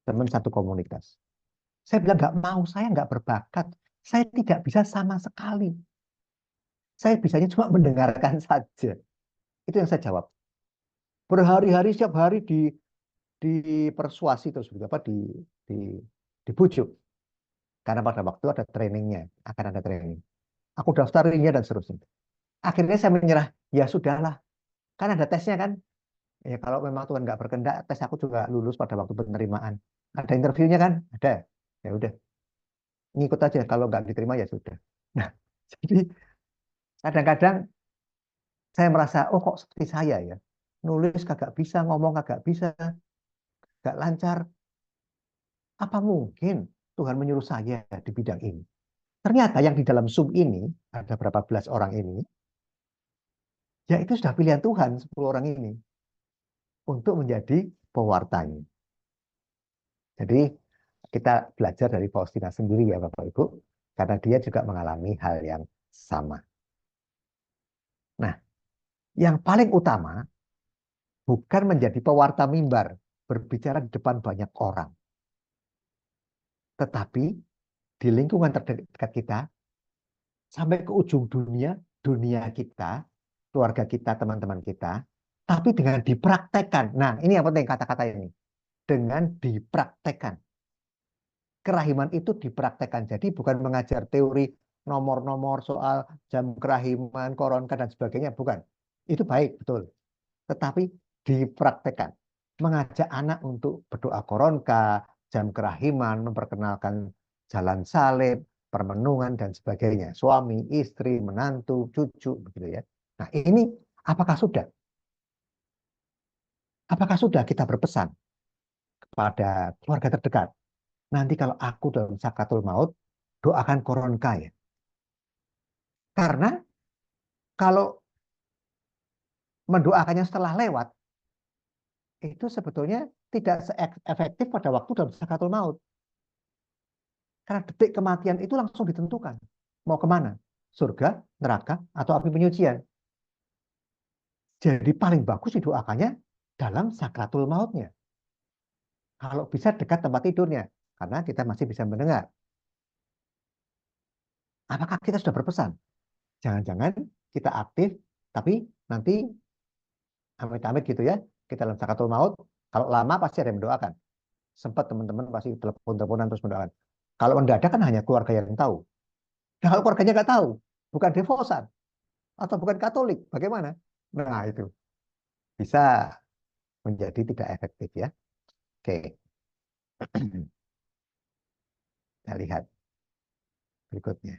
Teman satu komunitas. Saya bilang nggak mau, saya nggak berbakat. Saya tidak bisa sama sekali. Saya bisanya cuma mendengarkan saja. Itu yang saya jawab. Berhari-hari setiap hari dipersuasi terus apa dibujuk. Karena pada waktu ada trainingnya, akan ada training. Aku daftarinnya dan seterusnya. Akhirnya saya menyerah, ya sudahlah. Kan ada tesnya kan. Ya kalau memang Tuhan nggak berkehendak, tes aku juga lulus pada waktu penerimaan. Ada interviewnya kan? Ada. Ya udah, ngikut aja. Kalau nggak diterima ya sudah. Nah, jadi kadang-kadang saya merasa, oh kok seperti saya ya. Nulis kagak bisa, ngomong kagak bisa, nggak lancar. Apa mungkin Tuhan menyuruh saya di bidang ini? Ternyata yang di dalam Zoom ini, ada berapa belas orang ini, ya itu sudah pilihan Tuhan, 10 orang ini, untuk menjadi pewartanya. Jadi kita belajar dari Faustina sendiri ya Bapak Ibu, karena dia juga mengalami hal yang sama. Nah, yang paling utama bukan menjadi pewarta mimbar, berbicara di depan banyak orang. Tetapi di lingkungan terdekat kita, sampai ke ujung dunia, dunia kita, keluarga kita, teman-teman kita, tapi dengan dipraktekkan. Nah, ini yang penting kata-kata ini. Dengan dipraktekkan. Kerahiman itu dipraktekkan. Jadi bukan mengajar teori nomor-nomor soal jam kerahiman, koronka, dan sebagainya. Bukan. Itu baik, betul. Tetapi dipraktekkan. Mengajak anak untuk berdoa koronka, jam kerahiman, memperkenalkan jalan salib, permenungan, dan sebagainya. Suami, istri, menantu, cucu, begitu ya. Nah ini apakah sudah? Apakah sudah kita berpesan kepada keluarga terdekat? Nanti kalau aku dalam sakratul maut, doakan koronka ya. Karena kalau mendoakannya setelah lewat, itu sebetulnya tidak efektif pada waktu dalam sakratul maut. Karena detik kematian itu langsung ditentukan. Mau kemana? Surga, neraka, atau api penyucian. Jadi paling bagus didoakannya dalam sakratul mautnya. Kalau bisa dekat tempat tidurnya. Karena kita masih bisa mendengar. Apakah kita sudah berpesan? Jangan-jangan kita aktif, tapi nanti amit-amit gitu ya, kita dalam sakratul maut, kalau lama pasti ada yang mendoakan. Sempat teman-teman pasti telepon-teleponan terus mendoakan. Kalau mendadak kan hanya keluarga yang tahu. Nah, kalau keluarganya nggak tahu, bukan devosan, atau bukan Katolik, bagaimana? Nah, itu bisa menjadi tidak efektif ya. Oke. Kita lihat berikutnya.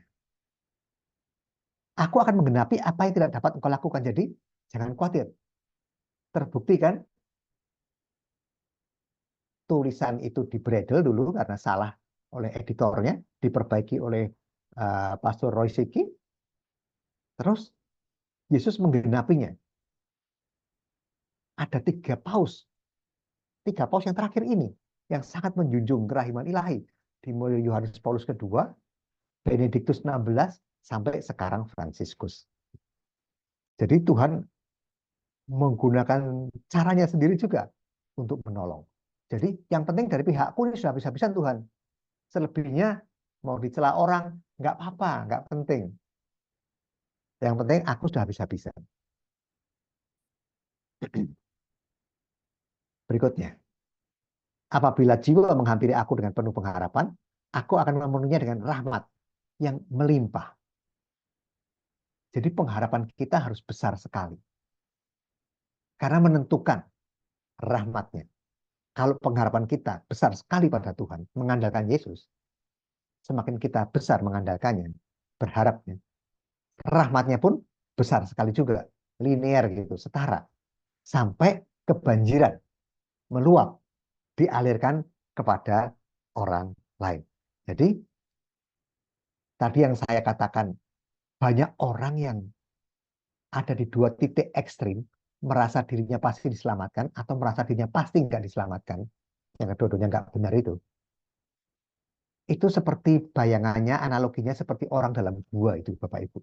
Aku akan menggenapi apa yang tidak dapat engkau lakukan. Jadi jangan khawatir. Terbukti kan tulisan itu dibredel dulu karena salah oleh editornya, diperbaiki oleh Pastor Roy Siki. Terus Yesus menggenapinya. Ada 3 paus yang terakhir ini yang sangat menjunjung kerahiman ilahi. Dimulai Yohanes Paulus kedua, Benediktus 16 sampai sekarang Fransiskus. Jadi Tuhan menggunakan caranya sendiri juga untuk menolong. Jadi yang penting dari pihakku ini sudah habis-habisan Tuhan. Selebihnya mau dicela orang, nggak apa-apa, nggak penting. Yang penting aku sudah habis-habisan. Berikutnya. Apabila jiwa menghampiri aku dengan penuh pengharapan, aku akan memenuhinya dengan rahmat yang melimpah. Jadi pengharapan kita harus besar sekali. Karena menentukan rahmatnya. Kalau pengharapan kita besar sekali pada Tuhan, mengandalkan Yesus, semakin kita besar mengandalkannya, berharapnya, rahmatnya pun besar sekali juga, linear gitu, setara, sampai kebanjiran, meluap, dialirkan kepada orang lain. Jadi tadi yang saya katakan, banyak orang yang ada di 2 titik ekstrim, merasa dirinya pasti diselamatkan atau merasa dirinya pasti nggak diselamatkan, yang kedua-duanya nggak benar itu seperti bayangannya, analoginya seperti orang dalam gua itu, Bapak Ibu.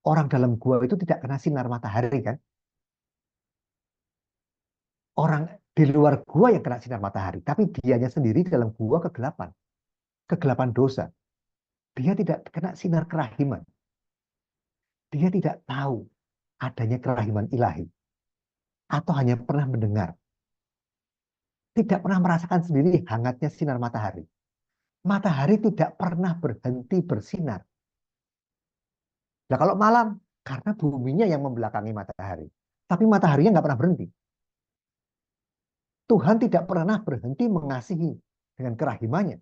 Orang dalam gua itu tidak kena sinar matahari kan? Orang di luar gua yang kena sinar matahari, tapi dianya sendiri di dalam gua kegelapan, kegelapan dosa. Dia tidak kena sinar kerahiman. Dia tidak tahu adanya kerahiman ilahi. Atau hanya pernah mendengar. Tidak pernah merasakan sendiri hangatnya sinar matahari. Matahari tidak pernah berhenti bersinar. Nah kalau malam, karena buminya yang membelakangi matahari. Tapi mataharinya nggak pernah berhenti. Tuhan tidak pernah berhenti mengasihi dengan kerahimannya.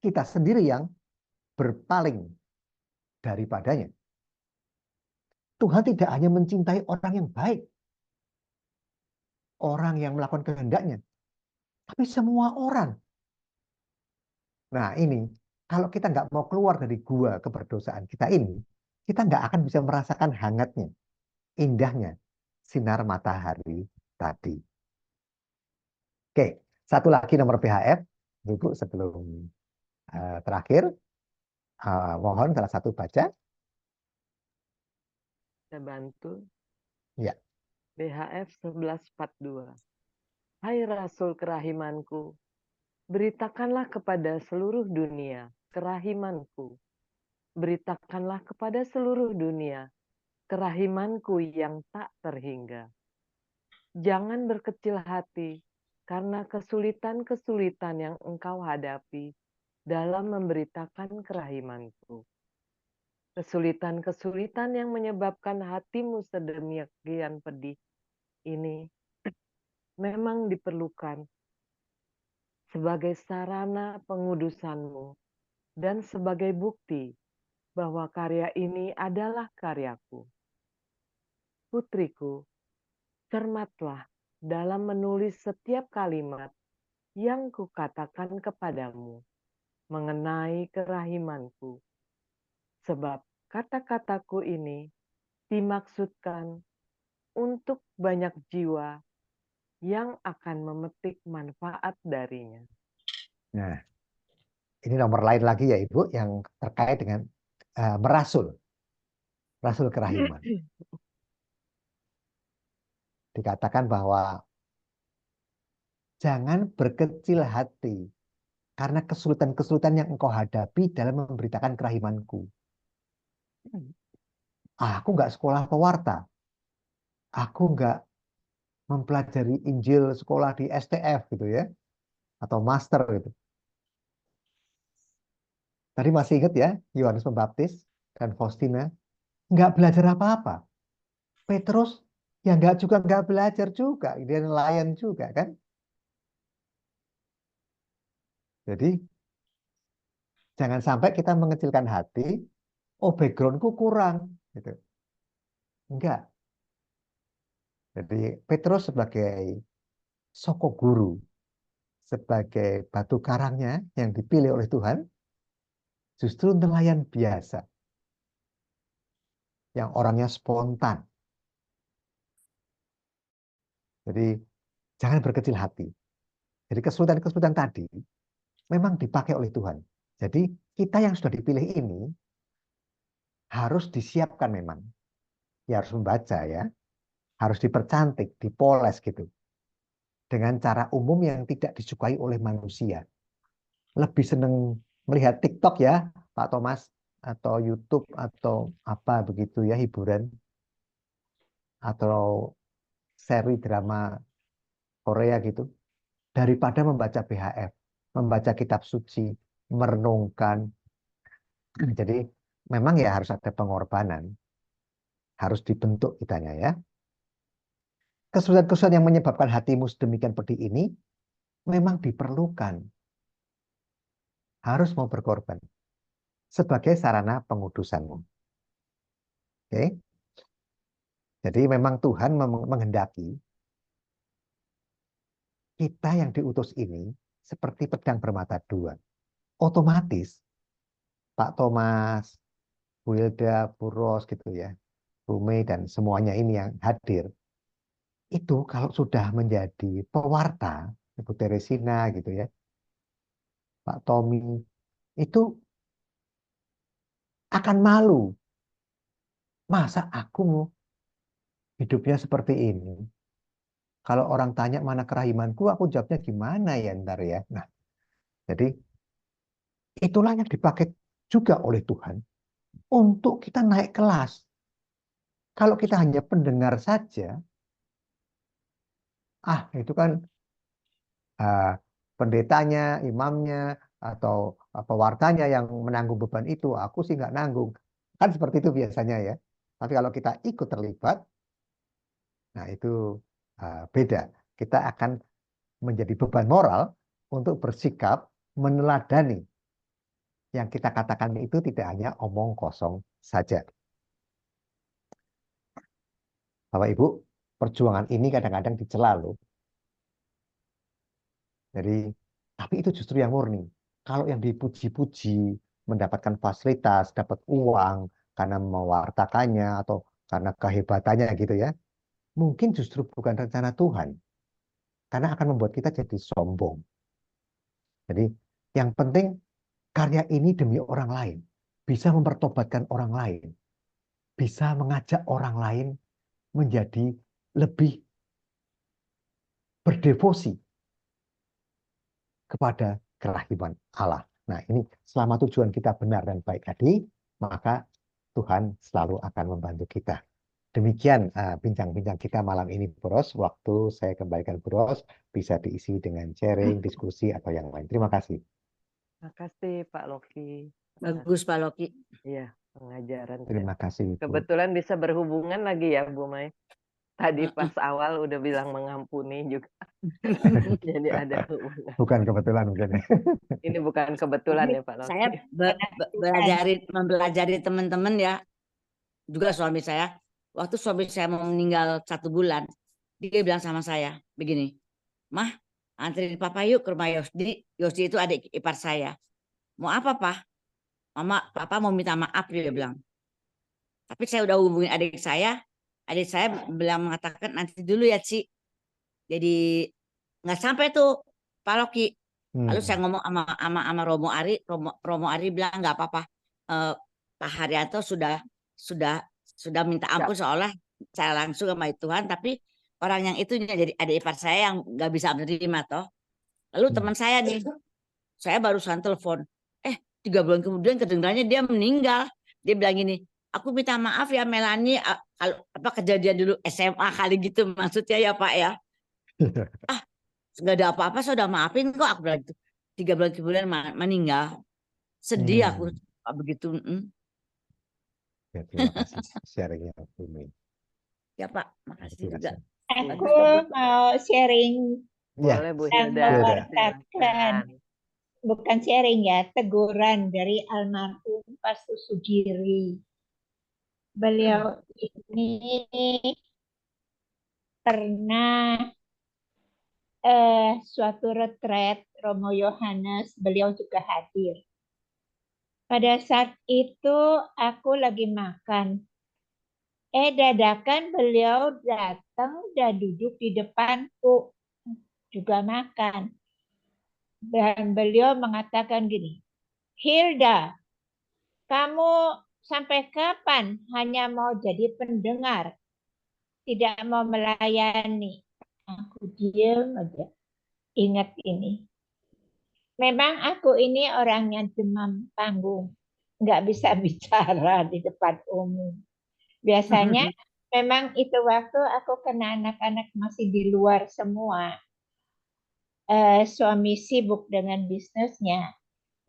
Kita sendiri yang berpaling daripadanya. Tuhan tidak hanya mencintai orang yang baik, orang yang melakukan kehendaknya, tapi semua orang. Nah ini, kalau kita nggak mau keluar dari gua keberdosaan kita ini, kita nggak akan bisa merasakan hangatnya, indahnya sinar matahari tadi. Oke, satu lagi nomor PHF, Ibu, sebelum terakhir, mohon salah satu baca. Saya bantu. Ya. BHF 1142. Hai Rasul kerahimanku, beritakanlah kepada seluruh dunia kerahimanku. Beritakanlah kepada seluruh dunia kerahimanku yang tak terhingga. Jangan berkecil hati karena kesulitan-kesulitan yang engkau hadapi dalam memberitakan kerahimanku. Kesulitan-kesulitan yang menyebabkan hatimu sedemikian pedih ini memang diperlukan sebagai sarana pengudusanmu dan sebagai bukti bahwa karya ini adalah karyaku. Putriku, cermatlah dalam menulis setiap kalimat yang kukatakan kepadamu mengenai kerahimanku. Sebab kata-kataku ini dimaksudkan untuk banyak jiwa yang akan memetik manfaat darinya. Nah, ini nomor lain lagi ya Ibu, yang terkait dengan merasul. Rasul kerahiman. Dikatakan bahwa jangan berkecil hati karena kesulitan-kesulitan yang engkau hadapi dalam memberitakan kerahimanku. Aku nggak sekolah pewarta. Aku nggak mempelajari Injil sekolah di STF gitu ya. Atau master gitu. Tadi masih ingat ya, Yohanes Pembaptis dan Faustina nggak belajar apa-apa. Petrus ya nggak belajar juga, dia nelayan juga kan. Jadi jangan sampai kita mengecilkan hati, oh backgroundku kurang, gitu. Enggak. Jadi Petrus sebagai soko guru, sebagai batu karangnya yang dipilih oleh Tuhan, justru nelayan biasa, yang orangnya spontan. Jadi jangan berkecil hati. Jadi kesulitan-kesulitan tadi memang dipakai oleh Tuhan. Jadi kita yang sudah dipilih ini harus disiapkan memang. Ya harus membaca ya, harus dipercantik, dipoles gitu. Dengan cara umum yang tidak disukai oleh manusia. Lebih seneng melihat TikTok ya, Pak Thomas, atau YouTube atau apa begitu ya, hiburan atau seri drama Korea gitu, daripada membaca BHF, membaca kitab suci, merenungkan. Jadi memang ya harus ada pengorbanan, harus dibentuk kitanya ya. Kesulitan-kesulitan yang menyebabkan hatimu sedemikian pedih ini memang diperlukan, harus mau berkorban sebagai sarana pengudusanmu. Oke? Jadi memang Tuhan menghendaki kita yang diutus ini seperti pedang bermata dua. Otomatis Pak Thomas, Bu Hilda, Bu Ros gitu ya, Bu Mei dan semuanya ini yang hadir, itu kalau sudah menjadi pewarta, Ibu Teresina gitu ya, Pak Tommy, itu akan malu. Masa aku hidupnya seperti ini? Kalau orang tanya mana kerahimanku, aku jawabnya gimana ya ntar ya. Nah, jadi itulah yang dipakai juga oleh Tuhan untuk kita naik kelas. Kalau kita hanya pendengar saja, itu kan pendetanya, imamnya, atau pewartanya yang menanggung beban itu, aku sih nggak nanggung. Kan seperti itu biasanya ya. Tapi kalau kita ikut terlibat, nah itu beda. Kita akan menjadi beban moral untuk bersikap meneladani yang kita katakan itu tidak hanya omong kosong saja. Bapak Ibu, perjuangan ini kadang-kadang dicela loh. Jadi, tapi itu justru yang murni. Kalau yang dipuji-puji, mendapatkan fasilitas, dapat uang karena mewartakannya atau karena kehebatannya gitu ya, mungkin justru bukan rencana Tuhan. Karena akan membuat kita jadi sombong. Jadi, yang penting karya ini demi orang lain. Bisa mempertobatkan orang lain. Bisa mengajak orang lain menjadi lebih berdevosi kepada kerahiman Allah. Nah, ini selama tujuan kita benar dan baik tadi, maka Tuhan selalu akan membantu kita. Demikian bincang-bincang kita malam ini, Bros. Waktu saya kembalikan, Bros, bisa diisi dengan sharing, diskusi, atau yang lain. Terima kasih. Terima kasih Pak Loki. Bagus Pak Loki. Iya, pengajaran. Terima kasih, Bu. Kebetulan bisa berhubungan lagi ya, Bu Mai. Tadi pas awal udah bilang mengampuni juga. Jadi ada hubungan. Bukan kebetulan mungkin. Ini bukan kebetulan ya Pak Loki. Saya mempelajari teman-teman ya, juga suami saya. Waktu suami saya mau meninggal 1 bulan, dia bilang sama saya begini, Mah, anterin Papa yuk ke rumah Yosdi. Yosdi itu adik ipar saya. Mau apa, Pak? Papa mau minta maaf, dia bilang. Tapi saya udah hubungin adik saya bilang mengatakan nanti dulu ya, Ci. Jadi nggak sampai tuh Pak Loki. Lalu saya ngomong sama Romo Ari bilang nggak apa-apa. Pak Haryanto sudah minta ampun seolah saya langsung sama Tuhan, tapi orang yang itu jadi adik ipar saya yang nggak bisa menerima toh. Lalu teman saya nih, saya barusan telepon. 3 bulan kemudian kedengarannya dia meninggal. Dia bilang gini, aku minta maaf ya Melani, kalau apa kejadian dulu SMA kali gitu maksudnya ya Pak ya. Nggak ada apa-apa, saya udah maafin kok, aku bilang gitu. 3 bulan kemudian meninggal. Sedih aku begitu. Ya, terima kasih sharingnya, Bu Mei. Ya Pak, makasih juga. Aku Bagus, mau sharing Ya, Boleh Bu yang Hilda. mewartakan, Silakan. bukan sharing ya, teguran dari almarhum Pastor Sugiri. Beliau ini pernah suatu retret Romo Yohanes, beliau juga hadir. Pada saat itu aku lagi makan. Dadakan beliau datang dan duduk di depanku, juga makan. Dan beliau mengatakan gini, Hilda, kamu sampai kapan hanya mau jadi pendengar, tidak mau melayani? Aku diam aja, ingat ini. Memang aku ini orang yang demam panggung, nggak bisa bicara di depan umum. Biasanya memang itu waktu aku kena anak-anak masih di luar semua. Suami sibuk dengan bisnisnya.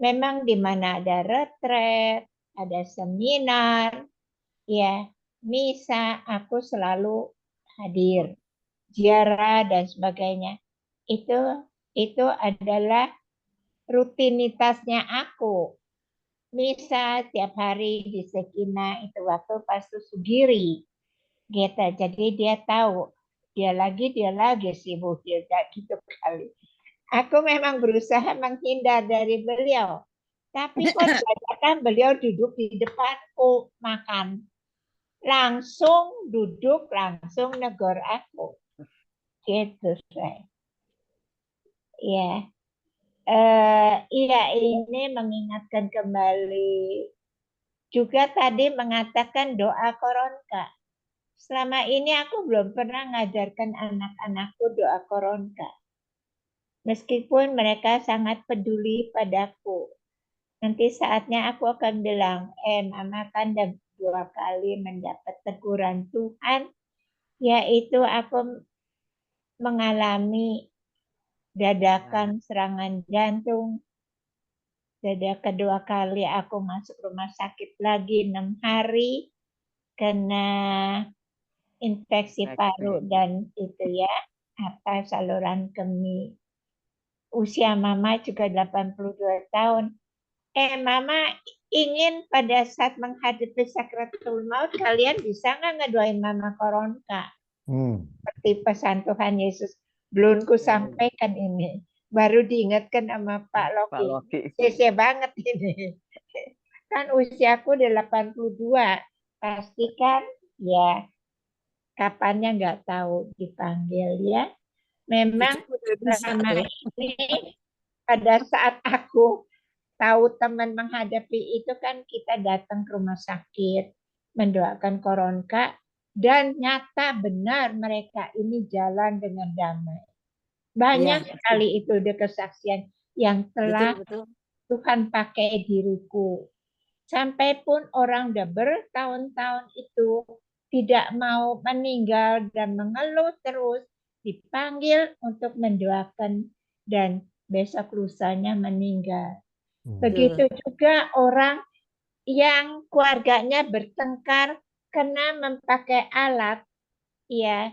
Memang di mana ada retret, ada seminar, ya misa, aku selalu hadir, ziarah dan sebagainya. Itu adalah rutinitasnya aku. Misa tiap hari di Sekina itu waktu Pastor Sugiri. Gitu. Jadi dia tahu dia lagi sibuk dia gitu kali. Aku memang berusaha menghindar dari beliau. Tapi kok dadakan beliau duduk di depanku makan. Langsung duduk, langsung negor aku. Gitu saya. Ya. Iya, ini mengingatkan kembali. Juga tadi mengatakan doa koronka. Selama ini aku belum pernah ngajarkan anak-anakku doa koronka. Meskipun mereka sangat peduli padaku. Nanti saatnya aku akan bilang, Mama kan 2 kali mendapat teguran Tuhan, yaitu aku mengalami dadakan serangan jantung. Kedua kali aku masuk rumah sakit lagi 6 hari kena infeksi paru dan itu ya, saluran kemih. Usia Mama juga 82 tahun. Mama ingin pada saat menghadapi sakratul maut, kalian bisa nggak ngedoain Mama koronka? Seperti pesan Tuhan Yesus. Belum ku sampaikan ini. Baru diingatkan sama Pak Loki. Sese banget ini. Kan usiaku udah 82. Pastikan ya kapannya nggak tahu dipanggil ya. Memang selama ini pada saat aku tahu teman menghadapi itu kan kita datang ke rumah sakit mendoakan koronka dan nyata benar mereka ini jalan dengan damai. Banyak sekali itu ada kesaksian yang telah Tuhan pakai diriku. Sampai pun orang udah bertahun-tahun itu tidak mau meninggal dan mengeluh terus, dipanggil untuk mendoakan dan besok lusanya meninggal. Begitu juga orang yang keluarganya bertengkar karena memakai alat, ya,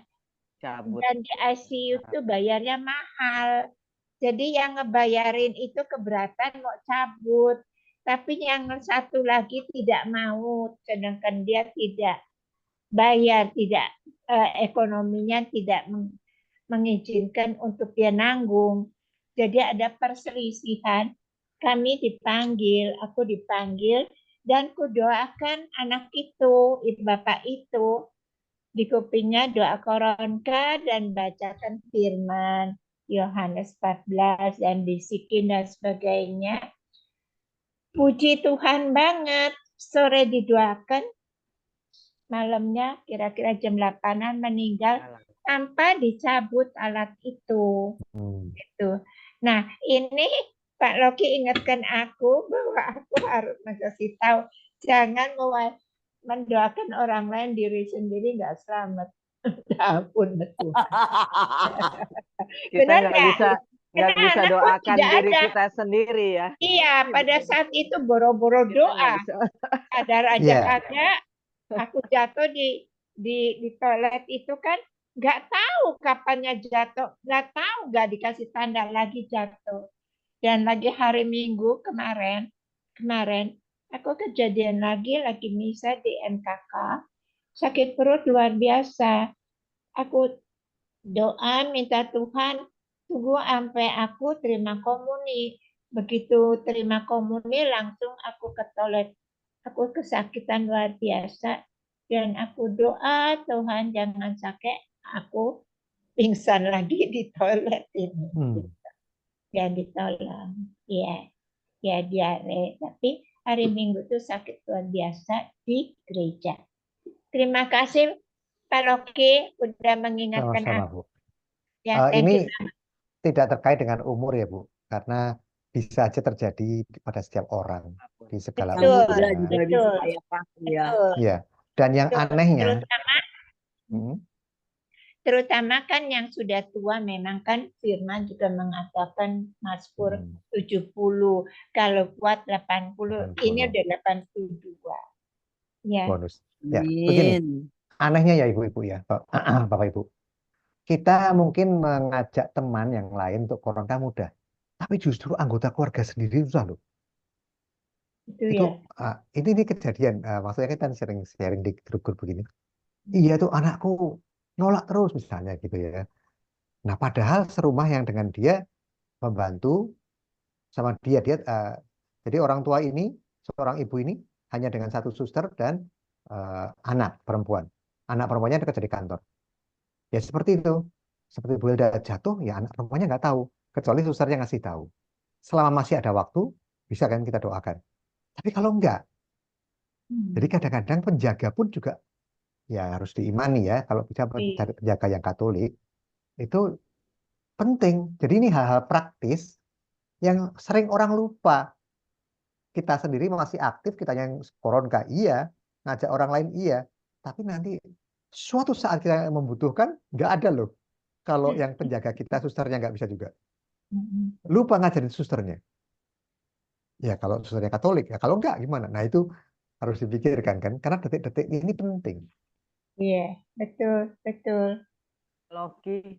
dan di ICU itu bayarnya mahal. Jadi yang ngebayarin itu keberatan mau cabut, tapi yang satu lagi tidak mau, sedangkan dia tidak bayar, tidak ekonominya tidak mengizinkan untuk dia nanggung. Jadi ada perselisihan. Kami dipanggil, aku dipanggil, dan kudoakan anak itu, bapak itu, di kupingnya doa koronka dan bacakan firman Yohanes 14 dan bisikin dan sebagainya. Puji Tuhan banget, sore didoakan, malamnya kira-kira jam 8-an meninggal tanpa dicabut alat itu. Gitu. Nah, ini Pak Loki ingatkan aku bahwa aku harus mengasih tahu jangan mendoakan orang lain, diri sendiri nggak selamat. Ampun betul. Kita nggak bisa doakan diri kita sendiri ya. Iya, pada saat itu boro-boro doa. Sadar aja kagak, aku jatuh di di toilet itu kan nggak tahu kapannya jatuh, nggak tahu, nggak dikasih tanda lagi jatuh. Dan lagi hari Minggu kemarin aku kejadian lagi misa di NKK, sakit perut luar biasa. Aku doa minta Tuhan tunggu sampai aku terima komuni. Begitu terima komuni langsung aku ke toilet. Aku kesakitan luar biasa dan aku doa Tuhan jangan sakit aku pingsan lagi di toilet ini. Dan ditolong. Ya, ya diare. Tapi hari Minggu itu sakit luar biasa di gereja. Terima kasih Pak Loki udah mengingatkan Sama-sama, aku. Bu. Ya, thank you. Ini tidak terkait dengan umur ya, Bu. Karena bisa aja terjadi pada setiap orang di segala Betul, usia. juga betul, bisa ya Pak. Ya. betul. Ya. Dan yang Betul. anehnya, Terutama kan yang sudah tua memang kan firman juga mengatakan Mazmur 70, kalau kuat 80, ini 80. udah 82. Ya. bonus. Ya, begini. Amin. Anehnya ya Ibu-Ibu ya, Bapak Ibu. Kita mungkin mengajak teman yang lain untuk koronka mudah. Tapi justru anggota keluarga sendiri susah loh. Itu ya. Ini kejadian. Maksudnya kita sering sharing di grup-grup begini. Iya tuh anakku nolak terus misalnya gitu ya. Nah padahal serumah yang dengan dia membantu sama dia jadi orang tua ini, seorang ibu ini hanya dengan satu suster dan anak perempuan. Anak perempuannya kerja di kantor. Ya seperti itu. Seperti Bu Hilda jatuh, ya anak perempuannya nggak tahu. Kecuali susternya ngasih tahu. Selama masih ada waktu, bisa kan kita doakan. Tapi kalau enggak, jadi kadang-kadang penjaga pun juga ya harus diimani ya. Kalau bisa cari penjaga yang Katolik, itu penting. Jadi ini hal-hal praktis yang sering orang lupa. Kita sendiri masih aktif, kita yang koronka iya, ngajak orang lain iya. Tapi nanti suatu saat kita membutuhkan, nggak ada loh. Kalau yang penjaga kita, susternya nggak bisa juga. Lupa ngajarin susternya. Ya kalau susternya Katolik, ya kalau nggak gimana? Nah itu harus dipikirkan kan, karena detik-detik ini penting. Iya, betul, betul. Loki,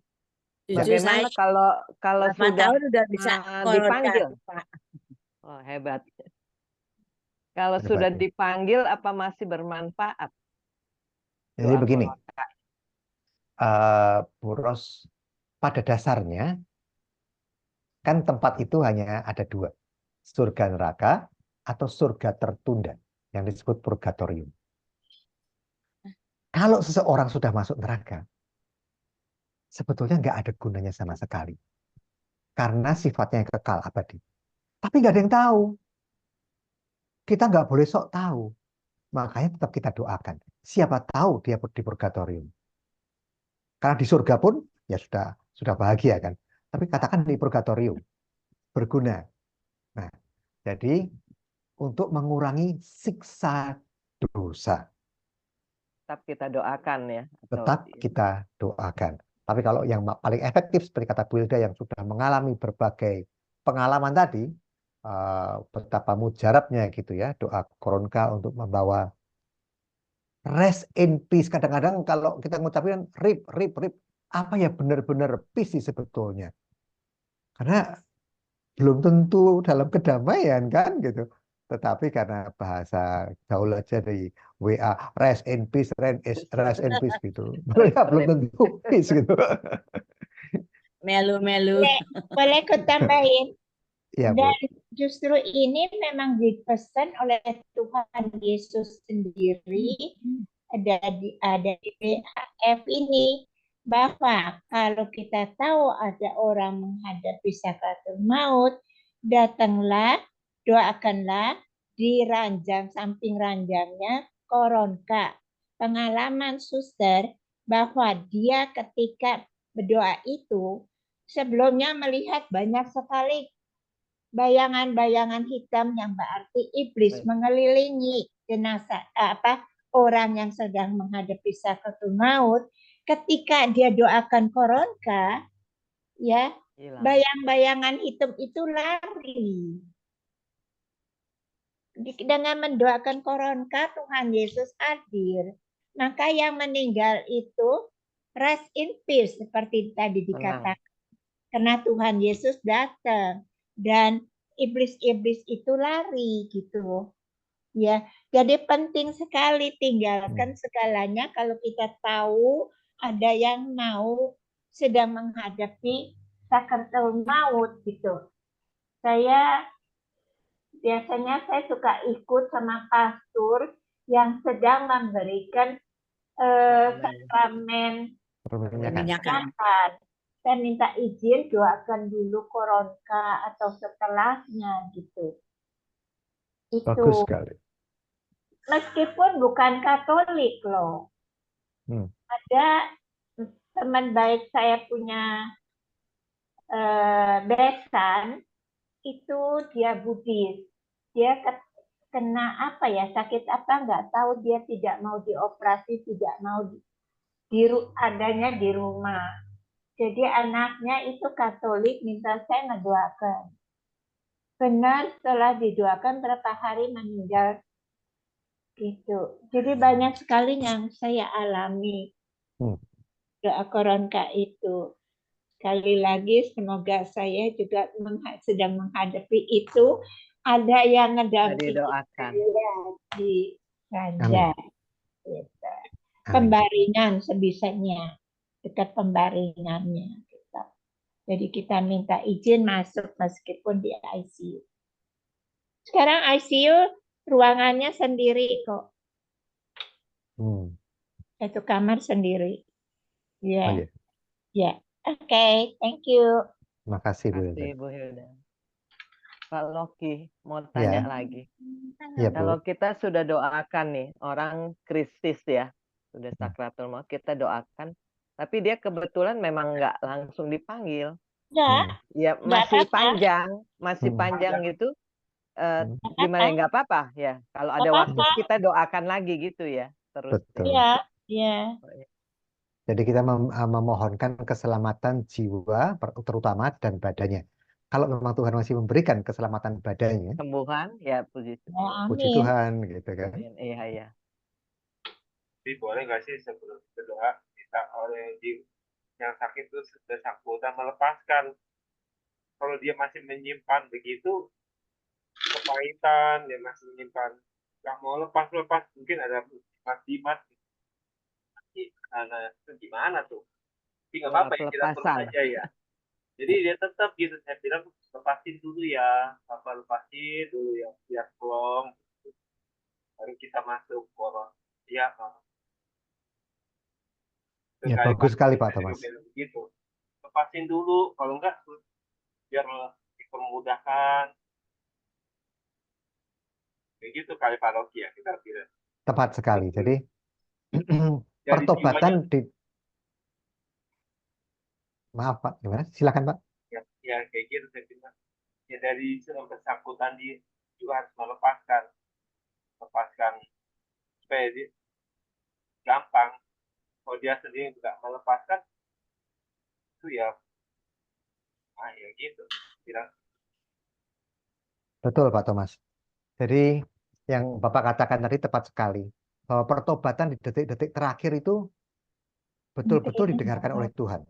Jujur bagaimana saya kalau 8 sudah tahun udah bisa dipanggil? Pak. Oh, hebat. Kalau Hebat, sudah ya. dipanggil, apa masih bermanfaat? Jadi Doa begini, koronka. Bu Ros, pada dasarnya kan tempat itu hanya ada dua, surga neraka atau surga tertunda yang disebut purgatorium. Kalau seseorang sudah masuk neraka, sebetulnya nggak ada gunanya sama sekali, karena sifatnya yang kekal abadi. Tapi nggak ada yang tahu. Kita nggak boleh sok tahu. Makanya tetap kita doakan. Siapa tahu dia di purgatorium. Karena di surga pun ya sudah bahagia kan. Tapi katakan di purgatorium berguna. Nah, jadi untuk mengurangi siksa dosa, Tetap kita doakan ya. tetap kita doakan. Tapi kalau yang paling efektif seperti kata Bu Hilda yang sudah mengalami berbagai pengalaman tadi, betapa mujarabnya gitu ya doa koronka untuk membawa rest in peace. Kadang-kadang kalau kita ngucapin rip, apa ya benar-benar peace sih sebetulnya. Karena belum tentu dalam kedamaian kan gitu. Tetapi karena bahasa gaul aja dari WA, rest in peace gitu. Ya belum tentu peace gitu. Melu. Boleh aku tambahin? Ya, Bu. Dan justru ini memang dipesan oleh Tuhan Yesus sendiri ada di PHF ini, bahwa kalau kita tahu ada orang menghadapi sakaratul maut, datanglah, doakanlah di ranjang, samping ranjangnya koronka. Pengalaman suster bahwa dia ketika berdoa itu sebelumnya melihat banyak sekali bayangan-bayangan hitam yang berarti iblis mengelilingi jenazah orang yang sedang menghadapi sakaratul maut. Ketika dia doakan koronka, ya bayang-bayangan hitam itu lari. Dengan mendoakan koronka, Tuhan Yesus hadir. maka yang meninggal itu rest in peace seperti tadi Tenang. dikatakan. Karena Tuhan Yesus datang dan iblis-iblis itu lari gitu. Ya, jadi penting sekali tinggalkan segalanya kalau kita tahu ada yang mau sedang menghadapi sakaratul maut gitu. Biasanya saya suka ikut sama pastor yang sedang memberikan sakramen Perminyakan. Minyakan. makan. Saya minta izin doakan dulu koronka atau setelahnya gitu. Bagus Itu sekali. meskipun bukan Katolik loh. Ada teman baik saya punya besan itu dia Buddhis. Dia kena apa ya, sakit apa nggak tahu, dia tidak mau dioperasi, tidak mau adanya di rumah. Jadi anaknya itu Katolik, minta saya ngedoakan. Benar, setelah didoakan berapa hari meninggal gitu. Jadi banyak sekali yang saya alami doa koronka itu. Sekali lagi semoga saya juga sedang menghadapi itu. Ada yang ngedampingi Didoakan. saya di raja. Gitu. Amin. Pembaringan sebisanya, dekat pembaringannya. Gitu. Jadi kita minta izin masuk meskipun di ICU. Sekarang ICU ruangannya sendiri kok. Satu kamar sendiri. Ya. Oh, iya. Ya. Oke, thank you. Terima kasih, Bu Kasih Hilda. Bu Hilda. Pak Loki mau tanya Ya. lagi. Ya, Kalau Bu. kita sudah doakan nih, orang Kristus ya, sudah sakratul maut, kita doakan, tapi dia kebetulan memang nggak langsung dipanggil. Ya, Ya nggak apa-apa. masih panjang gitu. apa-apa. Gimana ya, nggak apa-apa ya. Kalau ada Nggak waktu apa-apa. kita doakan lagi gitu ya, terus. Betul. Iya, iya. Jadi kita memohonkan keselamatan jiwa terutama dan badannya. Kalau memang Tuhan masih memberikan keselamatan badannya, Sembuhan ya, puji Ya, puji amin. Tuhan gitu kan. Iya, iya. Tapi boleh nggak sih sebelum berdoa kita oleh yang sakit itu bersangkutan melepaskan. Kalau dia masih menyimpan begitu kepahitan, dia masih menyimpan nggak mau lepas, mungkin ada jimat karena itu gimana tuh? Tapi nggak apa-apa ya, kita terus Pelepasan. aja ya. Jadi dia tetap gitu, saya bilang lepasin dulu ya, lepasin dulu ya, biar plong. Baru kita masuk koron. Ya, Ya, bagus sekali Pak Thomas. Gitu. Lepasin dulu, kalau enggak biar dipermudahkan. Begitu kali Pak Rocky ya, kita bilang. Tepat sekali. Jadi pertobatan di maaf Pak, gimana? Silakan Pak. Ya kayak gitu saya bilang. Ya dari yang bersangkutan dia juga harus melepaskan supaya dia gampang. Kalau dia sendiri nggak melepaskan itu ya gitu. Bilang. Betul Pak Thomas. Jadi yang Bapak katakan tadi tepat sekali. Bahwa pertobatan di detik-detik terakhir itu betul-betul didengarkan oleh Tuhan.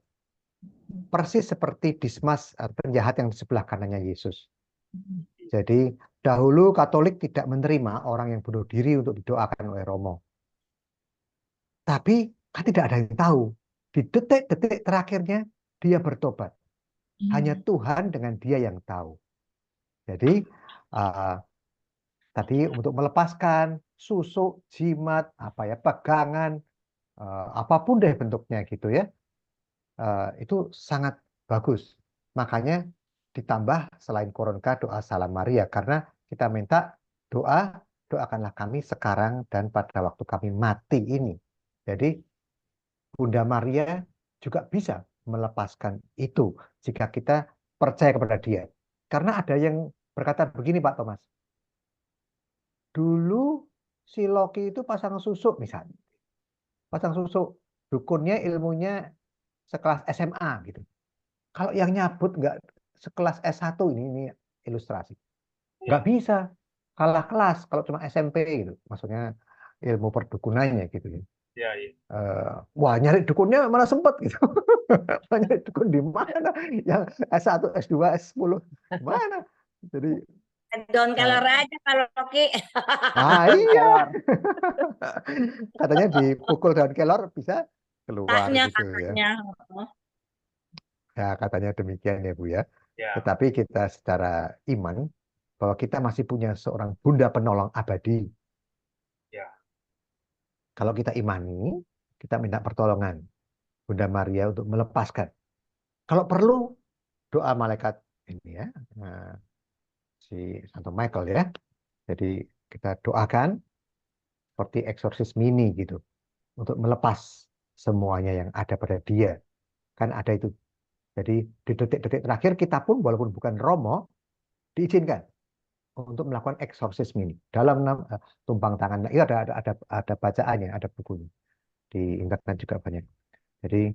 Persis seperti Dismas, penjahat yang di sebelah kanannya Yesus. Jadi dahulu Katolik tidak menerima orang yang bunuh diri untuk didoakan oleh Romo. Tapi kan tidak ada yang tahu. Di detik-detik terakhirnya dia bertobat. Hanya Tuhan dengan dia yang tahu. Jadi tadi untuk melepaskan susuk, jimat, pegangan, apapun deh bentuknya gitu ya. Itu sangat bagus. Makanya ditambah selain koronka doa Salam Maria, karena kita minta doakanlah kami sekarang dan pada waktu kami mati ini. Jadi Bunda Maria juga bisa melepaskan itu jika kita percaya kepada dia. Karena ada yang berkata begini Pak Thomas. Dulu si Loki itu pasang susuk misalnya. Pasang susuk, dukunnya ilmunya sekelas SMA gitu. Kalau yang nyabut nggak sekelas S1 ini ilustrasi. Nggak bisa. Kalah kelas kalau cuma SMP gitu. Maksudnya ilmu perdukunannya gitu ya. Ya, ya. Wah, nyari dukunnya mana sempet gitu. Nyari dukun di mana? Yang S1, S2, S10 mana? Jadi Daun kelor aja kalau Ki. Daun iya, kelor. katanya dipukul daun kelor bisa keluar Katanya, gitu ya. katanya. Ya, katanya demikian ya Bu ya. Ya, Tetapi kita secara iman bahwa kita masih punya seorang Bunda Penolong abadi. ya, Kalau kita imani, kita minta pertolongan Bunda Maria untuk melepaskan. Kalau perlu doa malaikat ini ya, si Santo Michael ya. Jadi kita doakan seperti eksorsis mini gitu untuk melepas semuanya yang ada pada dia. Kan ada itu. Jadi di detik-detik terakhir kita pun walaupun bukan Romo diizinkan untuk melakukan eksorsis mini dalam tumpang tangan. Nah, itu ada bacaannya, ada bukunya di internet juga banyak. Jadi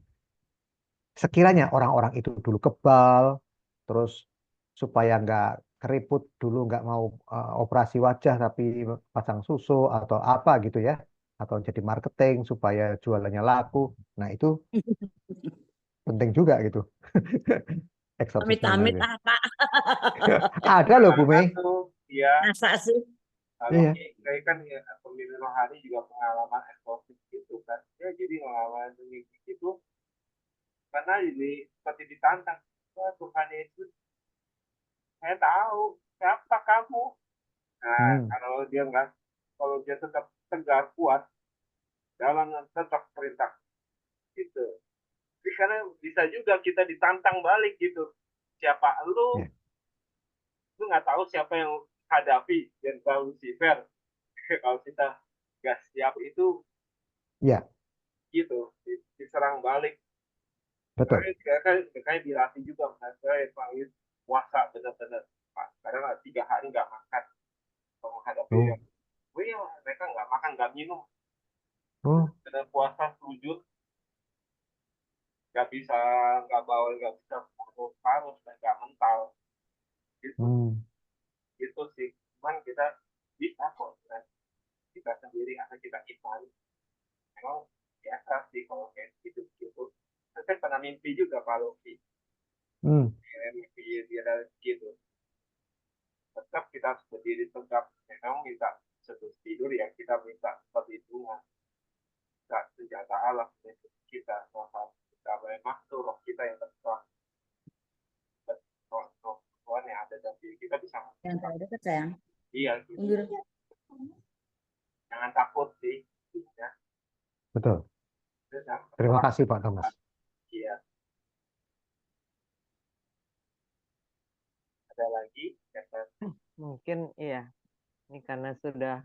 sekiranya orang-orang itu dulu kebal, terus supaya nggak keriput dulu nggak mau operasi wajah tapi pasang susu atau apa gitu ya, atau jadi marketing supaya jualannya laku. Nah itu penting juga gitu. Eksorsis mini Amit-amit itu. apa? Ada loh Bu Mei. satu, ya, Masa sih? kalau Iya. kayak kan ya, pemimpin rohani juga pengalaman eksklusif gitu kan. Ya, jadi pengalaman itu karena ini seperti ditantang. Wah, Tuhan Yesus, saya tahu siapa kamu. Nah, Hmm. kalau dia tetap tegar kuat dalam tetap perintah gitu. Jadi karena bisa juga kita ditantang balik gitu. Siapa lu? Ya. Lu nggak tahu siapa yang hadapi Jenderal Lucifer. Kalau kita nggak siap itu Ya, gitu, diserang balik. betul. Kayak dilatih juga, saya panggil puasa benar-benar. Karena 3 hari nggak makan. Kalau menghadapi Oh. yang, mereka nggak makan, nggak minum. Oh. Benar puasa sujud, nggak bisa, nggak bisa harus dan nggak mental. Gitu, Hmm. gitu sih. Cuman kita bisa kok, dan kita sendiri asal kita iman. Memang biasa sih kalau kayak gitu. Saya pernah mimpi juga kalau Hmm. mimpi dia dari gitu. Tetap kita harus berdiri tegak. Memang minta sebelum tidur ya kita minta perlindungan. Minta senjata Allah untuk kita. Kita memang tuh roh kita yang terserah. Roh Tuhan yang ada dalam diri kita bisa. Yang terlalu dekat sayang. Iya gitu. Mundur. Jangan takut sih. Ya. Betul. Terima kasih Pak Thomas. Iya. Ada lagi? Mungkin iya. Ini karena sudah